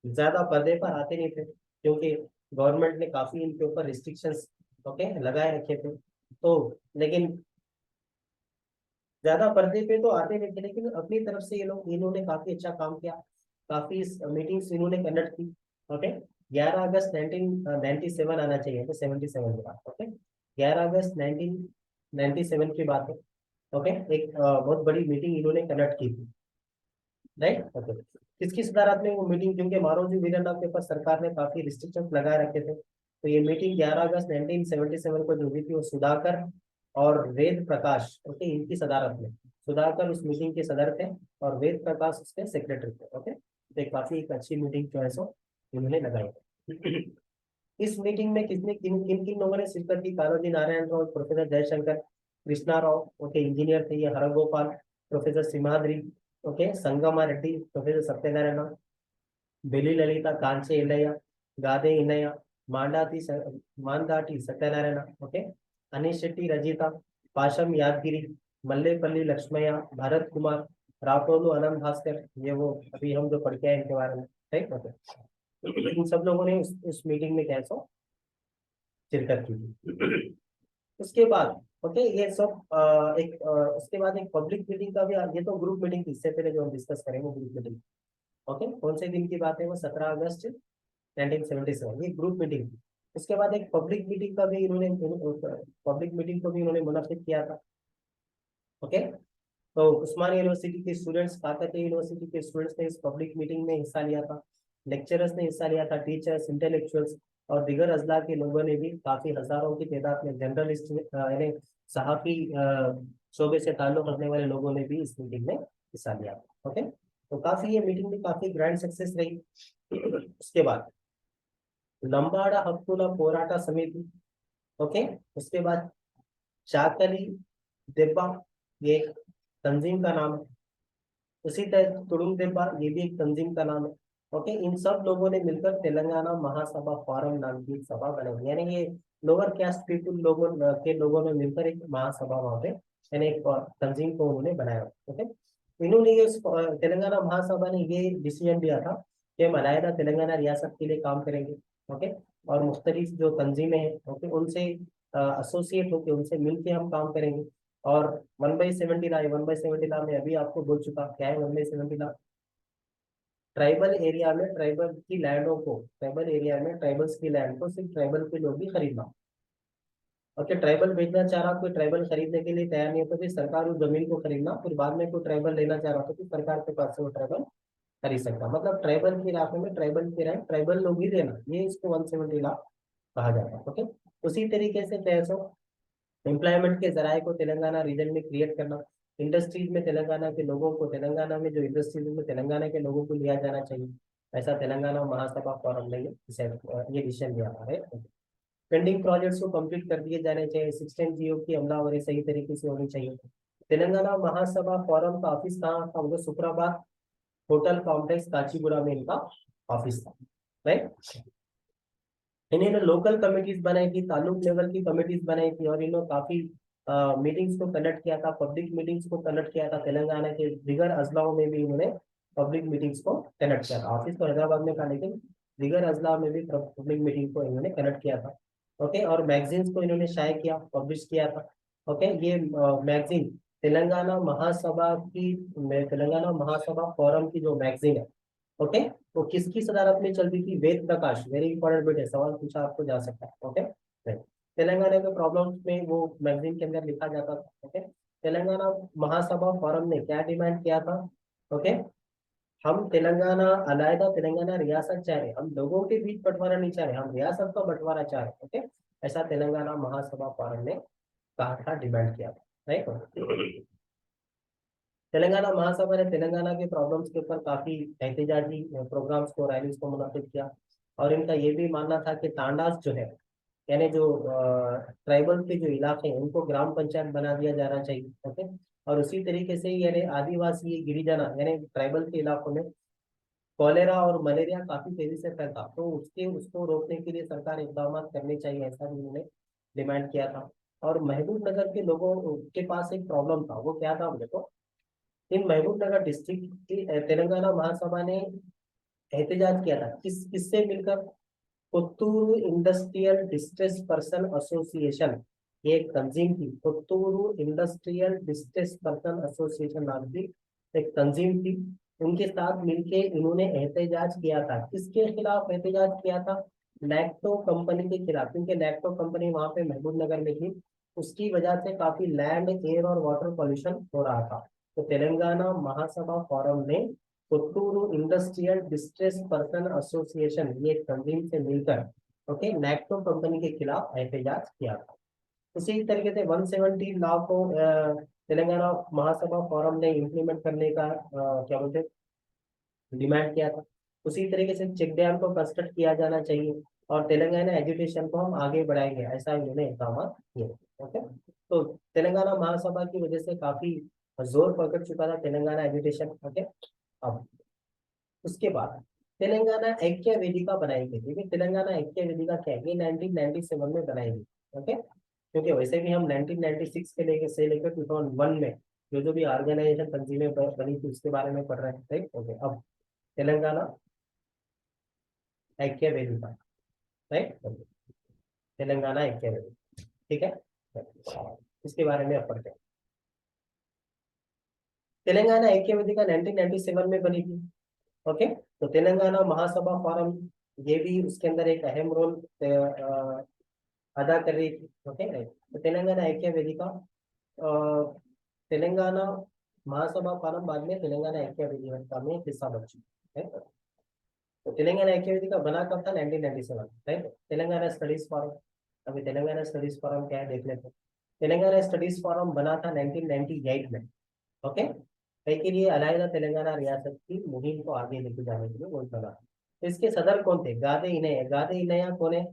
ज्यादा पर्दे पर आते नहीं थे, क्योंकि गवर्नमेंट ने काफी इनके ऊपर रिस्ट्रिक्शंस, ओके, लगाए रखे थे। तो लेकिन ज्यादा पर्दे पे तो आते नहीं थे, लेकिन अपनी तरफ से ये लोग, इन्होंने काफी अच्छा काम किया, काफी मीटिंग्स इन्होंने कंडक्ट की। ओके, 11 अगस्त 1997 आना चाहिए, तो 77 की बात। ओके, 11 अगस्त 1997 की बात है। ओके, एक बहुत बड़ी मीटिंग इन्होंने कंडक्ट की थी, राइट। ओके, किसकी सदारत में वो मीटिंग, क्योंकि मारोजी वीरन्ना के ऊपर सरकार ने काफी रिस्ट्रिक्शन लगाए रखे थे, तो ये मीटिंग 11 अगस्त 1977 को जो हुई थी वो सुधाकर और वेद प्रकाश, ओके, इनकी सदारत में। सुधाकर उस मीटिंग के सदर थे और वेद प्रकाश उसके सेक्रेटरी थे। ओके, तो एक काफी एक अच्छी मीटिंग जो है सो इन्होंने लगाई। इस मीटिंग में किसने किन किन किन लोगों ने शिरकत की? Kaloji Narayana Rao, professor Jayashankar, Krishna Rao, okay, engineer थे ये, Haragopal, professor Simhadri, okay, Sangama Reddy, professor Satyanarayana, Belli Lalitha, Kanche Ilaiah, Gade Innaiah, Mandati Mandati Satyanarayana, okay, Anish Shetty Rajitha, Pasham Yadagiri, Mallepalli Lakshmaiah, Bharat Kumar, Rathore, Anand Bhaskar, ये वो अभी हम जो पढ़ के आए इनके बारे में, राइट। ओके, इन सब लोगों ने उस मीटिंग में कैसा शिरकत की थी। उसके बाद, ओके, ये सब उसके बाद एक पब्लिक मीटिंग का भी, ये तो ग्रुप मीटिंग थी, इससे पहले जो हम डिस्कस करेंगे ग्रुप मीटिंग। ओके, कौन से दिन की बात है वो? 17 अगस्त 1977, ये ग्रुप मीटिंग थी। उसके बाद एक पब्लिक मीटिंग का भी इन्होंने, पब्लिक मीटिंग को भी इन्होंने मुनाफिक किया था। ओके, तो उस्मान यूनिवर्सिटी के स्टूडेंट्स, काकतीय यूनिवर्सिटी के स्टूडेंट्स ने इस पब्लिक मीटिंग में हिस्सा लिया था, लेक्चरर्स ने हिस्सा लिया था, टीचर्स, इंटेलेक्चुअल्स और दिगर अजला के लोगों ने भी, काफी हजारों की तादाद में जर्नलिस्ट यानी सहाफी शोबे से ताल्लुक रखने वाले लोगों ने भी इस मीटिंग में हिस्सा लिया था। ओके, तो काफी ये मीटिंग भी काफी ग्रैंड सक्सेस रही। उसके बाद लंबाड़ा हक्कुला पोराटा समिति, ओके, उसके बाद चाकली दिब्बा, ये एक तंजीम का नाम है। उसी तरह तुड़ुम दिब्बा, ये भी एक तंजीम का नाम है। ओके, इन सब लोगों ने मिलकर तेलंगाना महासभा फोरम नाम की एक सभा बनाई, यानी ये लोअर कास्ट पीपुल लोगों के लोगों ने मिलकर एक महासभा वहां पे, यानी एक तंजीम को उन्होंने बनाया। ओके, इन्होंने ये तेलंगाना महासभा ने ये डिसीजन लिया था कि हम अलहदा तेलंगाना रियासत के लिए काम करेंगे। ओके, और मुख्तलिफ जो तंजीमें हैं, ओके, उनसे एसोसिएट होकर, उनसे मिलके हम काम करेंगे। और 1/70 ला, 1/70 ला में अभी आपको बोल चुका क्या है 1/70 ला? ट्राइबल एरिया में ट्राइबल की लैंडों को, ट्राइबल एरिया में ट्राइबल्स की लैंड को सिर्फ ट्राइबल के लोग ही खरीदना। ओके, ट्राइबल बेचना चाह रहा, कोई ट्राइबल खरीदने के लिए तैयार नहीं होता, फिर सरकार उस जमीन को खरीदना, फिर बाद में कोई ट्राइबल लेना चाह रहा था तो सरकार के पास से वो ट्राइबल खरीद सकता। मतलब ट्राइबल के इलाके में ट्राइबल के रैंक ट्राइबल लोग ही देना, ये इसको 170 लाख कहा जाता है। ओके, उसी तरीके से 300 एम्प्लॉयमेंट के जराये को तेलंगाना रीजन में क्रिएट करना, इंडस्ट्रीज में तेलंगाना के लोगों को, तेलंगाना में जो इंडस्ट्रीज में तेलंगाना के लोगों को लिया जाना चाहिए, ऐसा तेलंगाना महासभा फोरम ने ये डिसीजन लिया है। पेंडिंग प्रोजेक्ट्स को कंप्लीट कर दिए जाने चाहिए, 16 जीओ की अमलावरी सही तरीके से होनी चाहिए। तेलंगाना महासभा फोरम का ऑफिस कहाँ था? वो सुप्राबाद होटल कॉम्प्लेक्स काचीगुड़ा में इनका ऑफिस था, राइट। इन्होंने लोकल कमिटीज बनाई थी, तालुक लेवल की कमिटीज बनाई थी, और इन्होंने काफी मीटिंग्स को कंडक्ट किया था, पब्लिक मीटिंग्स को कंडक्ट किया था। तेलंगाना के दिगर अजलाओं में भी इन्होंने पब्लिक मीटिंग्स को कंडक्ट किया था। ऑफिस तो हैदराबाद में था, लेकिन दिगर अजला में भी पब्लिक मीटिंग को इन्होंने कंडक्ट किया था। ओके, और मैगजीन्स को इन्होंने शाये किया, पब्लिश किया था। ओके, ये मैगजीन तेलंगाना महासभा की, तेलंगाना महासभा फोरम की जो मैगजीन है, ओके, वो किसकी सदारत में चलती थी? वेद प्रकाश, वेरी इंपॉर्टेंट बेटे, सवाल पूछा आपको जा सकता है। ओके, तेलंगाना के प्रॉब्लम्स में वो मैगजीन के अंदर लिखा जाता था। ओके, तेलंगाना महासभा फोरम ने क्या डिमांड किया था? ओके, हम तेलंगाना अलहदा तेलंगाना रियासत चाह रहे, हम लोगों के बीच बंटवारा नहीं चाह रहे, हम रियासत का बंटवारा चाह रहे। ओके, ऐसा तेलंगाना महासभा फोरम ने कहा था, डिमांड किया था, राइट। तेलंगाना महासभा ने तेलंगाना के प्रॉब्लम्स के ऊपर काफी एहतजाजी प्रोग्राम्स को, रैलीज को मुनक्किद किया, और इनका ये भी मानना था कि तांडास जो है, यानी जो ट्राइबल के जो इलाके हैं, उनको ग्राम पंचायत बना दिया जाना चाहिए। ओके, और उसी तरीके से यानी आदिवासी गिरिजना यानी ट्राइबल के इलाकों में कॉलेरा और मलेरिया काफी तेजी से फैलता, तो उसको रोकने के लिए सरकार इकदाम करने चाहिए, ऐसा भी उन्होंने डिमांड किया था। और महबूब नगर के लोगों के पास एक प्रॉब्लम था, वो क्या था? देखो, इन महबूब नगर डिस्ट्रिक्ट की तेलंगाना महासभा ने एहतजाज किया था, किससे मिलकर? Puttur industrial distress person association, ये तंजीम थी, पुत्तूरू इंडस्ट्रियल डिस्ट्रेस पर्सन एसोसिएशन नाम की एक तंजीम थी। उनके साथ मिलके इन्होंने एहतजाज किया था। किसके खिलाफ एहतजाज किया था? नैक्टो कंपनी के खिलाफ, क्योंकि नैक्टो कंपनी वहां पे महबूब नगर में थी। उसकी वजह से काफी लैंड, एयर और वाटर पॉल्यूशन हो रहा था। तो तेलंगाना महासभा फोरम ने पुत्तूरू इंडस्ट्रियल डिस्ट्रेस पर्सन एसोसिएशन, ये तंजीम से मिलकर ओके नैक्टो कंपनी के खिलाफ एहतजाज किया था। उसी तरीके से 170 लॉ को तेलंगाना महासभा फोरम ने इम्प्लीमेंट करने का क्या बोलते डिमांड किया था। उसी तरीके से चेक डैम को कंस्ट्रक्ट किया जाना चाहिए और तेलंगाना एजुकेशन को हम आगे बढ़ाएंगे, ऐसा इन्होंने इकदाम किए। ओके, तो तेलंगाना महासभा की वजह से काफी जोर पकड़ चुका था तेलंगाना एजुकेशन। ओके, अब उसके बाद तेलंगाना ऐक्य वेदिका बनाई गई थी। तेलंगाना ऐक्य वेदिका क्या है? ये 1997 में बनाई गई। ओके, क्योंकि वैसे भी हम 1996 के लेकर 2001 में जो भी ऑर्गेनाइजेशन तंजीमें बनी थी उसके बारे में पढ़ रहे हैं, राइट। ओके, अब तेलंगाना ऐक्य वेदिका, राइट। तेलंगाना ऐक्य वेदिका, ठीक है, इसके बारे में अब पढ़ते हैं। तेलंगाना ऐक्य वेदिका 1997 में बनी थी। ओके, तो तेलंगाना महासभा फोरम ये भी उसके अंदर एक अहम रोल अदा कर रही थी। Okay, right. तो तेलंगाना ऐक्य वेदिका तेलंगाना महासभा फोरम बाद में तेलंगाना ऐक्य वेदिका में हिस्सा बन चुकी है। तो तेलंगाना ऐक्य वेदिका बना कब था? 1997, राइट। तेलंगाना स्टडीज फोरम, अभी तेलंगाना स्टडीज फोरम क्या है देख लेते हैं। तेलंगाना स्टडीज फोरम बना था 1998 में। ओके, कई के लिए अलहदा तेलंगाना रियासत की मुहिम को आगे लेके जाने के लिए वो बना। तो इसके सदर कौन थे? गादे इनैया। गादे इनैया कौन है?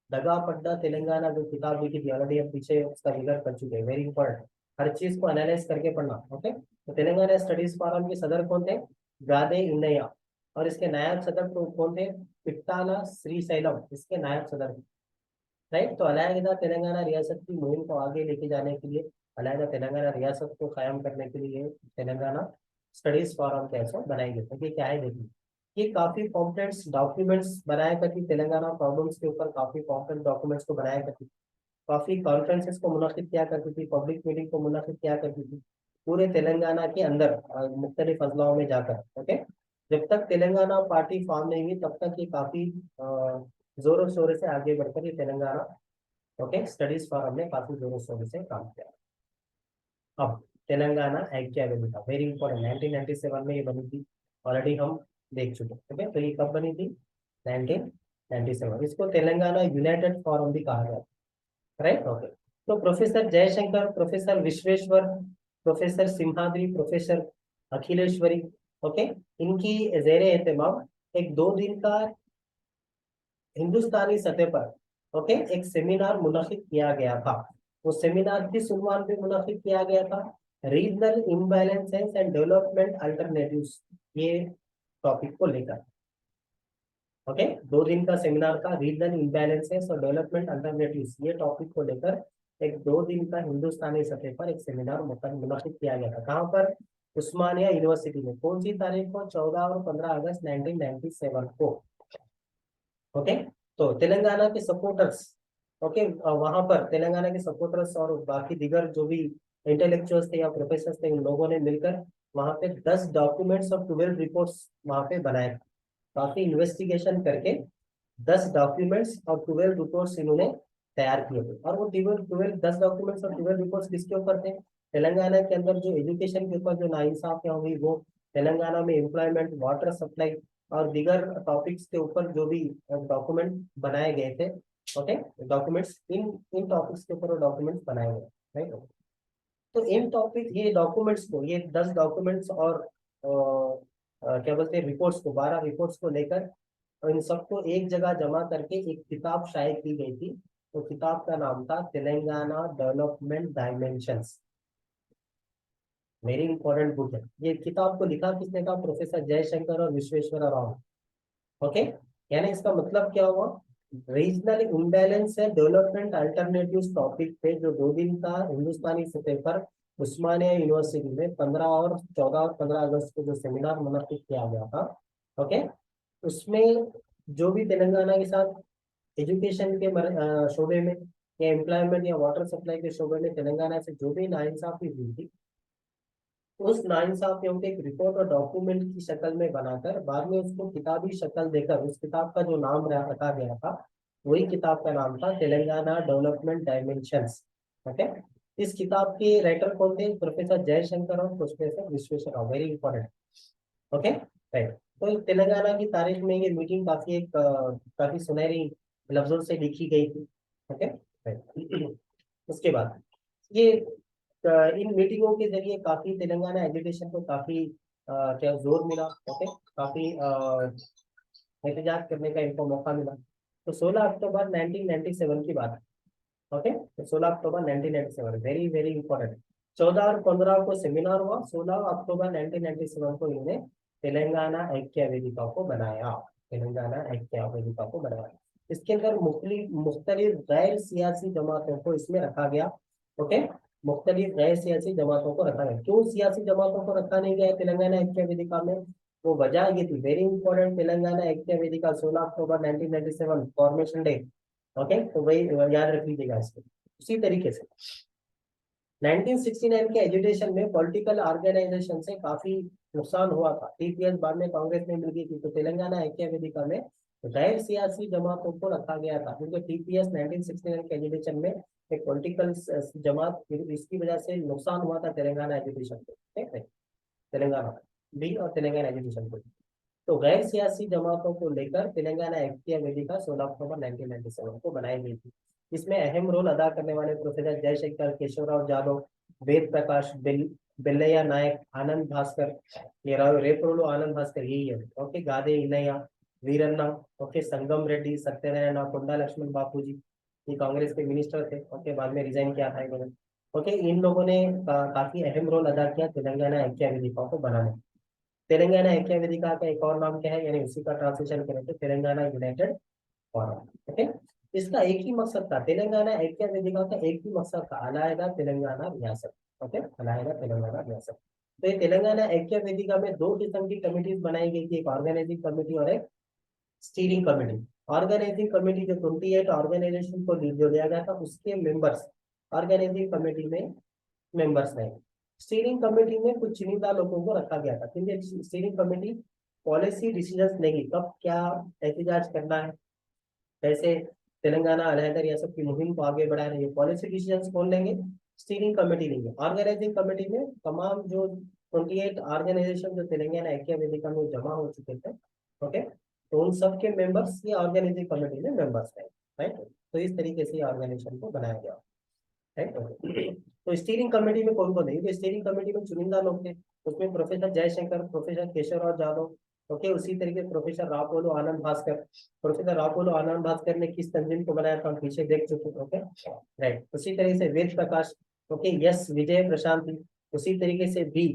दगा पड्डा तेलंगाना जो किताब लिखी थी, ऑलरेडी हम पीछे उसका जिक्र कर चुके हैं, वेरी इंपॉर्टेंट, हर चीज को एनालाइज करके पढ़ना। ओके, तो तेलंगाना स्टडीज फोरम के सदर कौन थे? गादे इनैया। और इसके नायब सदर तो कौन थे? पिट्टाला श्रीशैलम इसके नायब सदर थे, राइट। तो अलहदा तेलंगाना रियासत की मुहिम को आगे लेके जाने के लिए, अलहदा तेलंगाना रियासत को कायम करने के लिए तेलंगाना स्टडीज फोरम कैसे बनाई गई? तो ये क्या है देखिए, ये काफी कॉम्प्लेक्स डॉक्यूमेंट्स बनाया करती तेलंगाना प्रॉब्लम्स के ऊपर, काफी कॉम्प्लेक्स डॉक्यूमेंट्स को बनाया करती, काफी कॉन्फ्रेंसेस को मुनक्किद किया करती थी, पब्लिक मीटिंग को मुनक्किद किया करती थी पूरे तेलंगाना के अंदर मुख्तलिफ अजलाओं में जाकर। ओके, जब तक तेलंगाना पार्टी फॉर्म नहीं हुई तब तक ये काफी जोरों शोरों से आगे बढ़कर ये तेलंगाना ओके स्टडीज फोरम ने काफी जोरों शोरों से काम किया। अब तेलंगाना ऐक्य वेदिका वेरी इंपॉर्टेंट, 1997 में ये बनी थी, ऑलरेडी हम देख चुके हैं। ओके, तो ये कब बनी थी? 1997। इसको तेलंगाना यूनाइटेड फोरम भी कहा जाता है, राइट। ओके, तो professor Jayashankar, professor Vishweshwar, professor Simhadri, professor Akhileshwari, okay, इनकी जेर एहतमाम एक 2 दिन का हिंदुस्तानी सतह पर ओके एक सेमिनार मुनक्किद किया गया था। वो सेमिनार किस उन्वान पे मुनक्किद किया गया था? Regional imbalances and development alternatives, ये टॉपिक को लेकर। ओके, 2 दिन का सेमिनार था, रीजनल इम्बैलेंसेस और डेवलपमेंट अल्टरनेटिव्स, ये टॉपिक को लेकर एक 2 दिन का हिंदुस्तानी सतह पर एक सेमिनार मुनक्किद किया गया था। कहाँ पर? उस्मानिया यूनिवर्सिटी में। कौन सी तारीख को? 14 और 15 अगस्त 1997 को। ओके, तो तेलंगाना के सपोर्टर्स ओके वहां पर तेलंगाना के सपोर्टर्स और बाकी दिगर जो भी इंटेलेक्चुअल्स थे या प्रोफेसर थे, उन लोगों ने मिलकर वहां पे 10 डॉक्यूमेंट्स और 12 रिपोर्ट्स वहां पे बनाए। काफी इन्वेस्टिगेशन करके 10 डॉक्यूमेंट्स और 12 रिपोर्ट्स इन्होंने तैयार किए थे। और वो 12 10 डॉक्यूमेंट्स और 12 रिपोर्ट्स किसके ऊपर थे? तेलंगाना के अंदर जो एजुकेशन के ऊपर जो नाइंसाफियां हुई वो, तेलंगाना में एम्प्लॉयमेंट, वाटर सप्लाई और दीगर टॉपिक्स के ऊपर जो भी डॉक्यूमेंट बनाए गए थे। Okay, documents in in topics के ऊपर डॉक्यूमेंट्स बनाए गए, राइट। तो इन टॉपिक ये डॉक्यूमेंट्स को, ये 10 डॉक्यूमेंट्स और क्या बोलते हैं रिपोर्ट्स को, 12 रिपोर्ट्स को लेकर और इन सबको एक जगह जमा करके एक किताब शाये की गई थी। तो किताब का नाम था Telangana development dimensions. Very important book है। ये किताब को लिखा किसने था? प्रोफेसर जयशंकर और विश्वेश्वर राव। ओके, यानी इसका मतलब क्या हुआ? रीजनल इम्बैलेंस है डेवलपमेंट अल्टरनेटिव टॉपिक पे जो 2 दिन का हिंदुस्तानी सतह पर उस्मानिया यूनिवर्सिटी में 15 और 14 और 15 अगस्त को जो सेमिनार मुनक्किद किया गया था। ओके, उसमें जो भी तेलंगाना के साथ एजुकेशन के शोबे में या एम्प्लॉयमेंट या वाटर सप्लाई के शोबे में तेलंगाना से जो भी नाइंसाफी हुई थी, उस नाइंसाफियों के एक रिपोर्ट और डॉक्यूमेंट की शक्ल में बनाकर बाद में उसको किताबी शक्ल देकर उस किताब का जो नाम रखा गया था, वही किताब का नाम था तेलंगाना डेवलपमेंट डायमेंशंस। ओके, इस किताब के राइटर कौन थे? प्रोफेसर जयशंकर और professor Vishweshwar Rao, very important. Okay, right. तो तेलंगाना की तारीख में ये मीटिंग काफी काफी सुनहरी लफ्जों से लिखी गई थी। Okay, right. उसके बाद ये इन मीटिंगों के जरिए काफी तेलंगाना एजुकेशन को काफी क्या जोर मिला। ओके, काफी एहतजाज करने का इनको मौका मिला। तो 16 अक्टूबर 1997 की बात है। ओके, तो 16 अक्टूबर 1997, वेरी वेरी इंपॉर्टेंट। 14 और 15 को सेमिनार हुआ, 16 अक्टूबर 1997 को इन्होंने तेलंगाना ऐक्य वेदिका को बनाया। तेलंगाना ऐक्य वेदिका को बनाया। इसके अंदर मुख्तलिफ गैर सियासी जमातों को इसमें रखा गया। ओके, मुख्तलिफ गैर सियासी जमातों को रखा गया। क्यों सियासी जमातों को रखा नहीं गया तेलंगाना ऐक्य वेदिका में? वो वजह ये थी, वेरी इंपॉर्टेंट, तेलंगाना ऐक्य वेदिका 16 अक्टूबर 1997 फॉर्मेशन डे। ओके, तो वही याद रख लीजिएगा इसको। उसी तरीके से 1969 के एजुटेशन में पॉलिटिकल ऑर्गेनाइजेशन से काफी नुकसान हुआ था। टीपीएस बाद में कांग्रेस में मिल गई थी, तो तेलंगाना ऐक्य वेदिका में गैर सियासी जमातों को रखा गया था, क्योंकि टीपीएस 1969 के एजुटेशन में एक पॉलिटिकल जमात, इसकी वजह से नुकसान हुआ था तेलंगाना एजुकेशन को। ठीक है, तेलंगाना भी और तेलंगाना एजुकेशन को। तो गैर सियासी जमातों को लेकर तेलंगाना ऐक्य वेदिका 16 अक्टूबर 1997 को बनाई गई थी। इसमें अहम रोल अदा करने वाले प्रोफेसर जयशंकर, केशवराव जाधव, वेद प्रकाश, बिल्लैया नायक, आनंद भास्कर, ये रेप्रोलो आनंद भास्कर यही है। ओके, गादे इनैया, वीरन्ना, ओके, संगम रेड्डी, सत्यनारायण, कोंडा लक्ष्मण बापूजी, ये कांग्रेस के मिनिस्टर थे। ओके, बाद में रिजाइन किया था इन्होंने। ओके, इन लोगों ने काफी अहम रोल अदा किया तेलंगाना ऐक्य वेदिका को बनाने। तेलंगाना ऐक्य वेदिका का एक और नाम क्या है, यानी उसी का ट्रांसलेशन करें तो तेलंगाना यूनाइटेड फोरम। ओके, इसका एक ही मकसद था, तेलंगाना ऐक्य वेदिका का एक ही मकसद था, अलायदा तेलंगाना रियासत। ओके, अलायदा तेलंगाना रियासत। तो ये तेलंगाना ऐक्य वेदिका में दो किस्म की कमिटीज बनाई गई थी, एक ऑर्गेनाइजिंग कमेटी और एक स्टीयरिंग कमेटी। ऑर्गेनाइजिंग कमेटी जो 28 ऑर्गेनाइजेशन को जो दिया गया था, उसके मेंबर्स ऑर्गेनाइजिंग कमेटी में मेंबर्स रहे। स्टीयरिंग कमेटी में कुछ चुनिंदा लोगों को रखा गया था, क्योंकि स्टीयरिंग कमेटी पॉलिसी डिसीजंस लेगी, कब क्या एहतजाज करना है, कैसे तेलंगाना अलहदा रियासत की मुहिम को आगे बढ़ा रही है, पॉलिसी डिसीजंस कौन लेंगे? स्टीयरिंग कमेटी लेंगे। ऑर्गेनाइजिंग कमेटी में तमाम जो 28 ऑर्गेनाइजेशन जो तेलंगाना ऐक्य वेदिका में जमा हो चुके थे, ओके, तो उन सब के मेंबर्स ये ऑर्गेनाइजिंग कमेटी में मेंबर्स थे। राइट, तो इस तरीके से ऑर्गेनाइजेशन को बनाया गया। राइट, तो स्टीयरिंग कमेटी में कौन कौन है? तो स्टीयरिंग कमेटी में चुनिंदा लोग थे, उसमें professor Jayashankar, professor Keshavrao Jadhav, okay, उसी तरीके प्रोफेसर रापोलो आनंद भास्कर। प्रोफेसर रापोलो आनंद भास्कर ने किस तंजीम को बनाया था हम पीछे देख चुके हैं। ओके, राइट, उसी तरीके से वेद प्रकाश, ओके, यस विजय प्रशांति, उसी तरीके से बी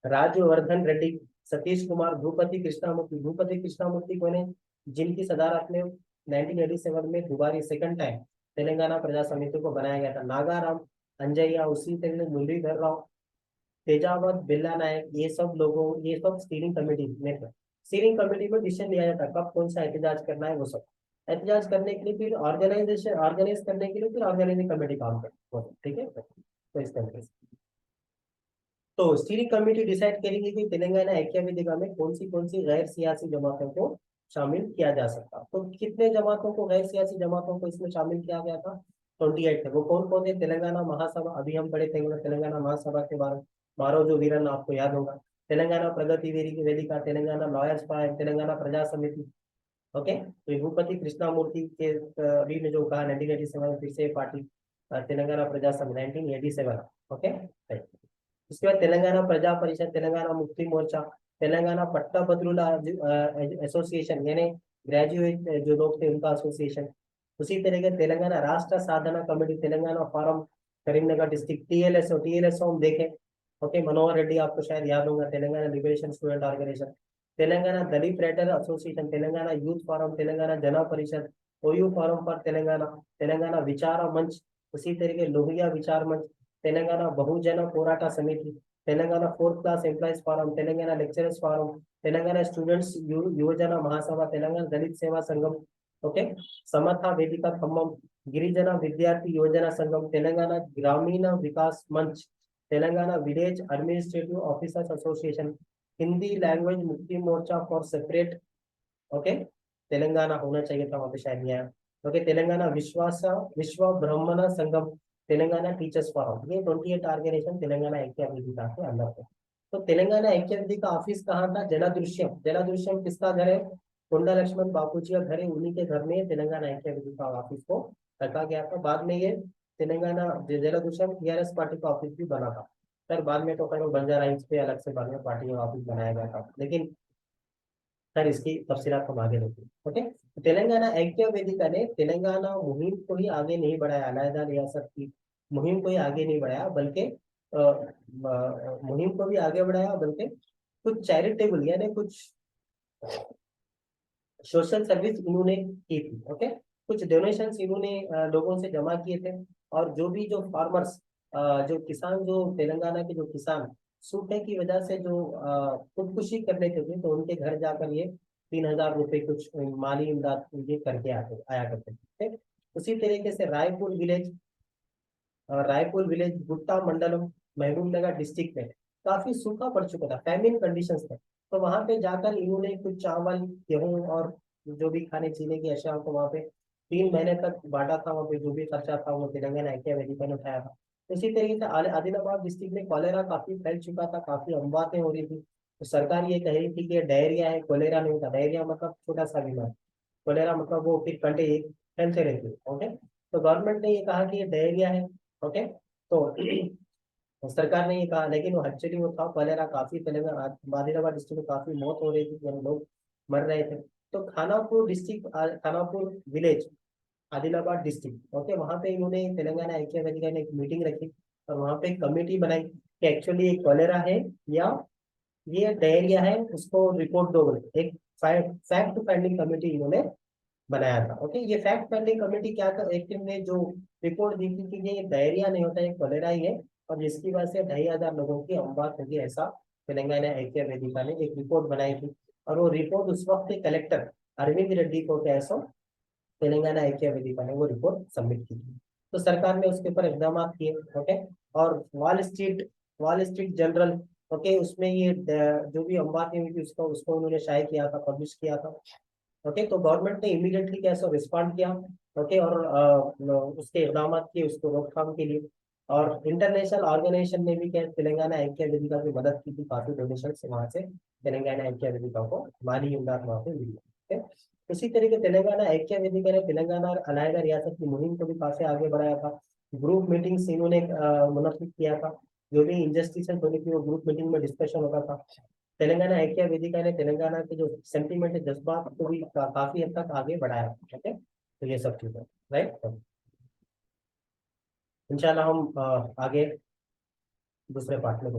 राजवर्धन रेड्डी, सतीश कुमार, भूपति कृष्णामूर्ति। भूपति कृष्णामूर्ति को ने जिनकी सदारत में 1987 में दोबारा सेकंड टाइम तेलंगाना प्रजा समिति को बनाया गया था। नागाराम अंजैया, उसी तरह मुरलीधर राव, तेजावत, बिल्ला नायक, ये सब लोगों, ये सब स्टीयरिंग कमेटी में थे। स्टीयरिंग कमेटी में डिसीजन लिया जाता कब कौन सा एहतजाज करना है, वो सब एहतजाज करने के लिए फिर ऑर्गेनाइज करने के लिए फिर ऑर्गेनाइजिंग कमेटी काम करती है। ठीक है, तो इस तरीके से तो स्टीयरिंग कमेटी डिसाइड करेगी कि तेलंगाना ऐक्य वेदिका में कौन सी गैर सियासी जमातों को शामिल किया जा सकता। तो कितने जमातों को, गैर सियासी जमातों को इसमें शामिल किया गया था? 28 थे। वो कौन कौन थे? तेलंगाना महासभा, अभी हम पढ़े थे तेलंगाना महासभा के बारे में, मारो जो वीरन, आपको याद होगा। तेलंगाना प्रगति वेदिका, तेलंगाना लॉयर्स पार्टी, तेलंगाना प्रजा समिति। ओके, तो भूपति कृष्णामूर्ति के अभी में जो कहा 1987 में फिर से पार्टी तेलंगाना प्रजा समिति 1987। ओके, उसके बाद तेलंगाना प्रजा परिषद, तेलंगाना मुक्ति मोर्चा, तेलंगाना पट्टाभद्रुला एसोसिएशन, यानी ग्रेजुएट जो लोग थे उनका एसोसिएशन। उसी तरीके Telangana Rashtra Sadhana committee, Telangana forum Karimnagar district, TLSO हम देखें। ओके, मनोहर रेड्डी आपको शायद याद होगा, Telangana liberation student organisation. Telangana Dalit writer association, Telangana youth forum, Telangana Jana Parishad, OU forum for Telangana, Telangana Vichar Manch, उसी तरीके लोहिया विचार मंच, Telangana Bahujan Porata Samiti, Telangana fourth class employees forum, Telangana lecturers forum, Telangana students Yuvajana Mahasabha, Telangana Dalit Seva Sangam, okay, समता वेदिका खम्मम, గిరిజన విద్యార్థి యువజన Sangham, Telangana Grameena Vikas Manch, Telangana village administrative officers association, Hindi language Mukti Morcha for separate, okay Telangana होना चाहिए था वहां पे शायद यहाँ, ओके तेलंगाना विश्व ब्राह्मण संगम, तेलंगाना टीचर्स फोरम, ये 28 ऑर्गेनाइजेशन तेलंगाना ऐक्य वेदिका के अंदर थे। तो तेलंगाना ऐक्य वेदिका ऑफिस कहाँ था? जलादृश्यम, जलादृश्यम किसका घर है? कोंडा लक्ष्मण बापूजी का घर है, उन्हीं के घर में तेलंगाना ऐक्य वेदिका ऑफिस को रखा गया था। बाद में ये तेलंगाना जलादृश्यम टीआरएस पार्टी का ऑफिस भी बना था। सर बाद में तो खैर बंजारा हिल्स पे अलग से बाद में पार्टी का ऑफिस बनाया गया था, लेकिन सर इसकी तफसीलात हम आगे देखेंगे। ओके, तेलंगाना ऐक्य वेदिका ने तेलंगाना मुहिम को ही आगे नहीं बढ़ाया, अलहदा रियासत की मुहिम को ही आगे नहीं बढ़ाया, बल्कि मुहिम को भी आगे बढ़ाया, बल्कि कुछ चैरिटेबल यानी कुछ सोशल सर्विस इन्होंने की थी। ओके, कुछ डोनेशन इन्होंने लोगों से जमा किए थे, और जो फार्मर्स, जो किसान, जो तेलंगाना के जो किसान सूखे की वजह से जो खुदकुशी कर लेते थे, तो उनके घर जाकर ये 3,000 रुपए कुछ माली इमदाद ये करके आया करते थे। उसी तरीके से रायपुर विलेज गुट्टा मंडलम महबूबनगर डिस्ट्रिक्ट में काफी सूखा पड़ चुका था, फैमिन कंडीशंस थे। तो वहां पे जाकर इन्होंने कुछ चावल, गेहूं और जो भी खाने पीने की अशिया को वहां पे 3 महीने तक बांटा था। वहां पे जो भी खर्चा था वो तेलंगाना ऐक्य वेदिका ने उठाया था। इसी तरीके से आदिलाबाद डिस्ट्रिक्ट में कॉलेरा काफी फैल चुका था, काफी अमवातें हो रही थी। तो सरकार ये कह रही थी कि डायरिया है, कोलेरा नहीं था। डायरिया मतलब छोटा सा बीमार, कोलेरा मतलब वो फिर कंटे फैलते रहते हैं। ओके, तो गवर्नमेंट ने ये कहा कि ये डायरिया है। ओके, तो सरकार ने ये कहा, लेकिन वो एक्चुअली वो था कोलेरा। काफी तेलंगाना आदिलाबाद डिस्ट्रिक्ट में काफी मौत हो रही थी, लोग मर रहे थे। तो Khanapur district, Khanapur village Adilabad district, okay, वहां पे इन्होंने तेलंगाना ऐक्य वेदिका ने एक मीटिंग रखी, और वहां पे एक कमेटी बनाई कि एक्चुअली ये कोलेरा है या ये डायरिया है, उसको रिपोर्ट दो बोले। एक फैक्ट फाइंडिंग कमेटी इन्होंने बनाया था। ओके, ये फैक्ट फाइंडिंग कमेटी क्या कर, एक दिन में जो रिपोर्ट दी थी कि ये डायरिया नहीं होता, ये कोलेरा ही है, और जिसकी वजह से 2,500 लोगों की अमवात होगी, ऐसा तेलंगाना ऐक्य वेदिका ने एक रिपोर्ट बनाई थी। और वो रिपोर्ट उस वक्त के कलेक्टर अरविंद रेड्डी को कैसो तेलंगाना ऐक्य वेदिका ने वो रिपोर्ट सबमिट की थी। तो सरकार ने उसके ऊपर इकदाम किए। ओके, और वॉल स्ट्रीट जनरल, ओके, उसमें ये जो भी अमवात हुई थी उसको उसको उन्होंने शाये किया था, पब्लिश किया था। ओके, तो गवर्नमेंट ने इमीडिएटली कैसे रिस्पॉन्ड किया। ओके, और उसके इकदाम किए उसको रोकथाम के लिए। और इंटरनेशनल ऑर्गेनाइजेशन ने भी क्या तेलंगाना ऐक्य वेदिका की मदद की थी, काफी डोनेशन वहां से तेलंगाना ऐक्य वेदिका को माली इमदाद वहां पे मिली। ओके, इसी तरीके तेलंगाना ऐक्य वेदिका ने तेलंगाना और अलहदा रियासत की मुहिम को भी काफी आगे बढ़ाया था। ग्रुप मीटिंग्स इन्होंने मुनक्किद किया था, जो भी इंजस्टिस होने की वो ग्रुप मीटिंग में डिस्कशन होता था। तेलंगाना ऐक्य वेदिका ने तेलंगाना के जो सेंटीमेंट जज्बात को भी काफी हद तक आगे बढ़ाया। ठीक है, तो ये सब चीजें राइट। इंशाल्लाह हम आगे दूसरे पार्ट में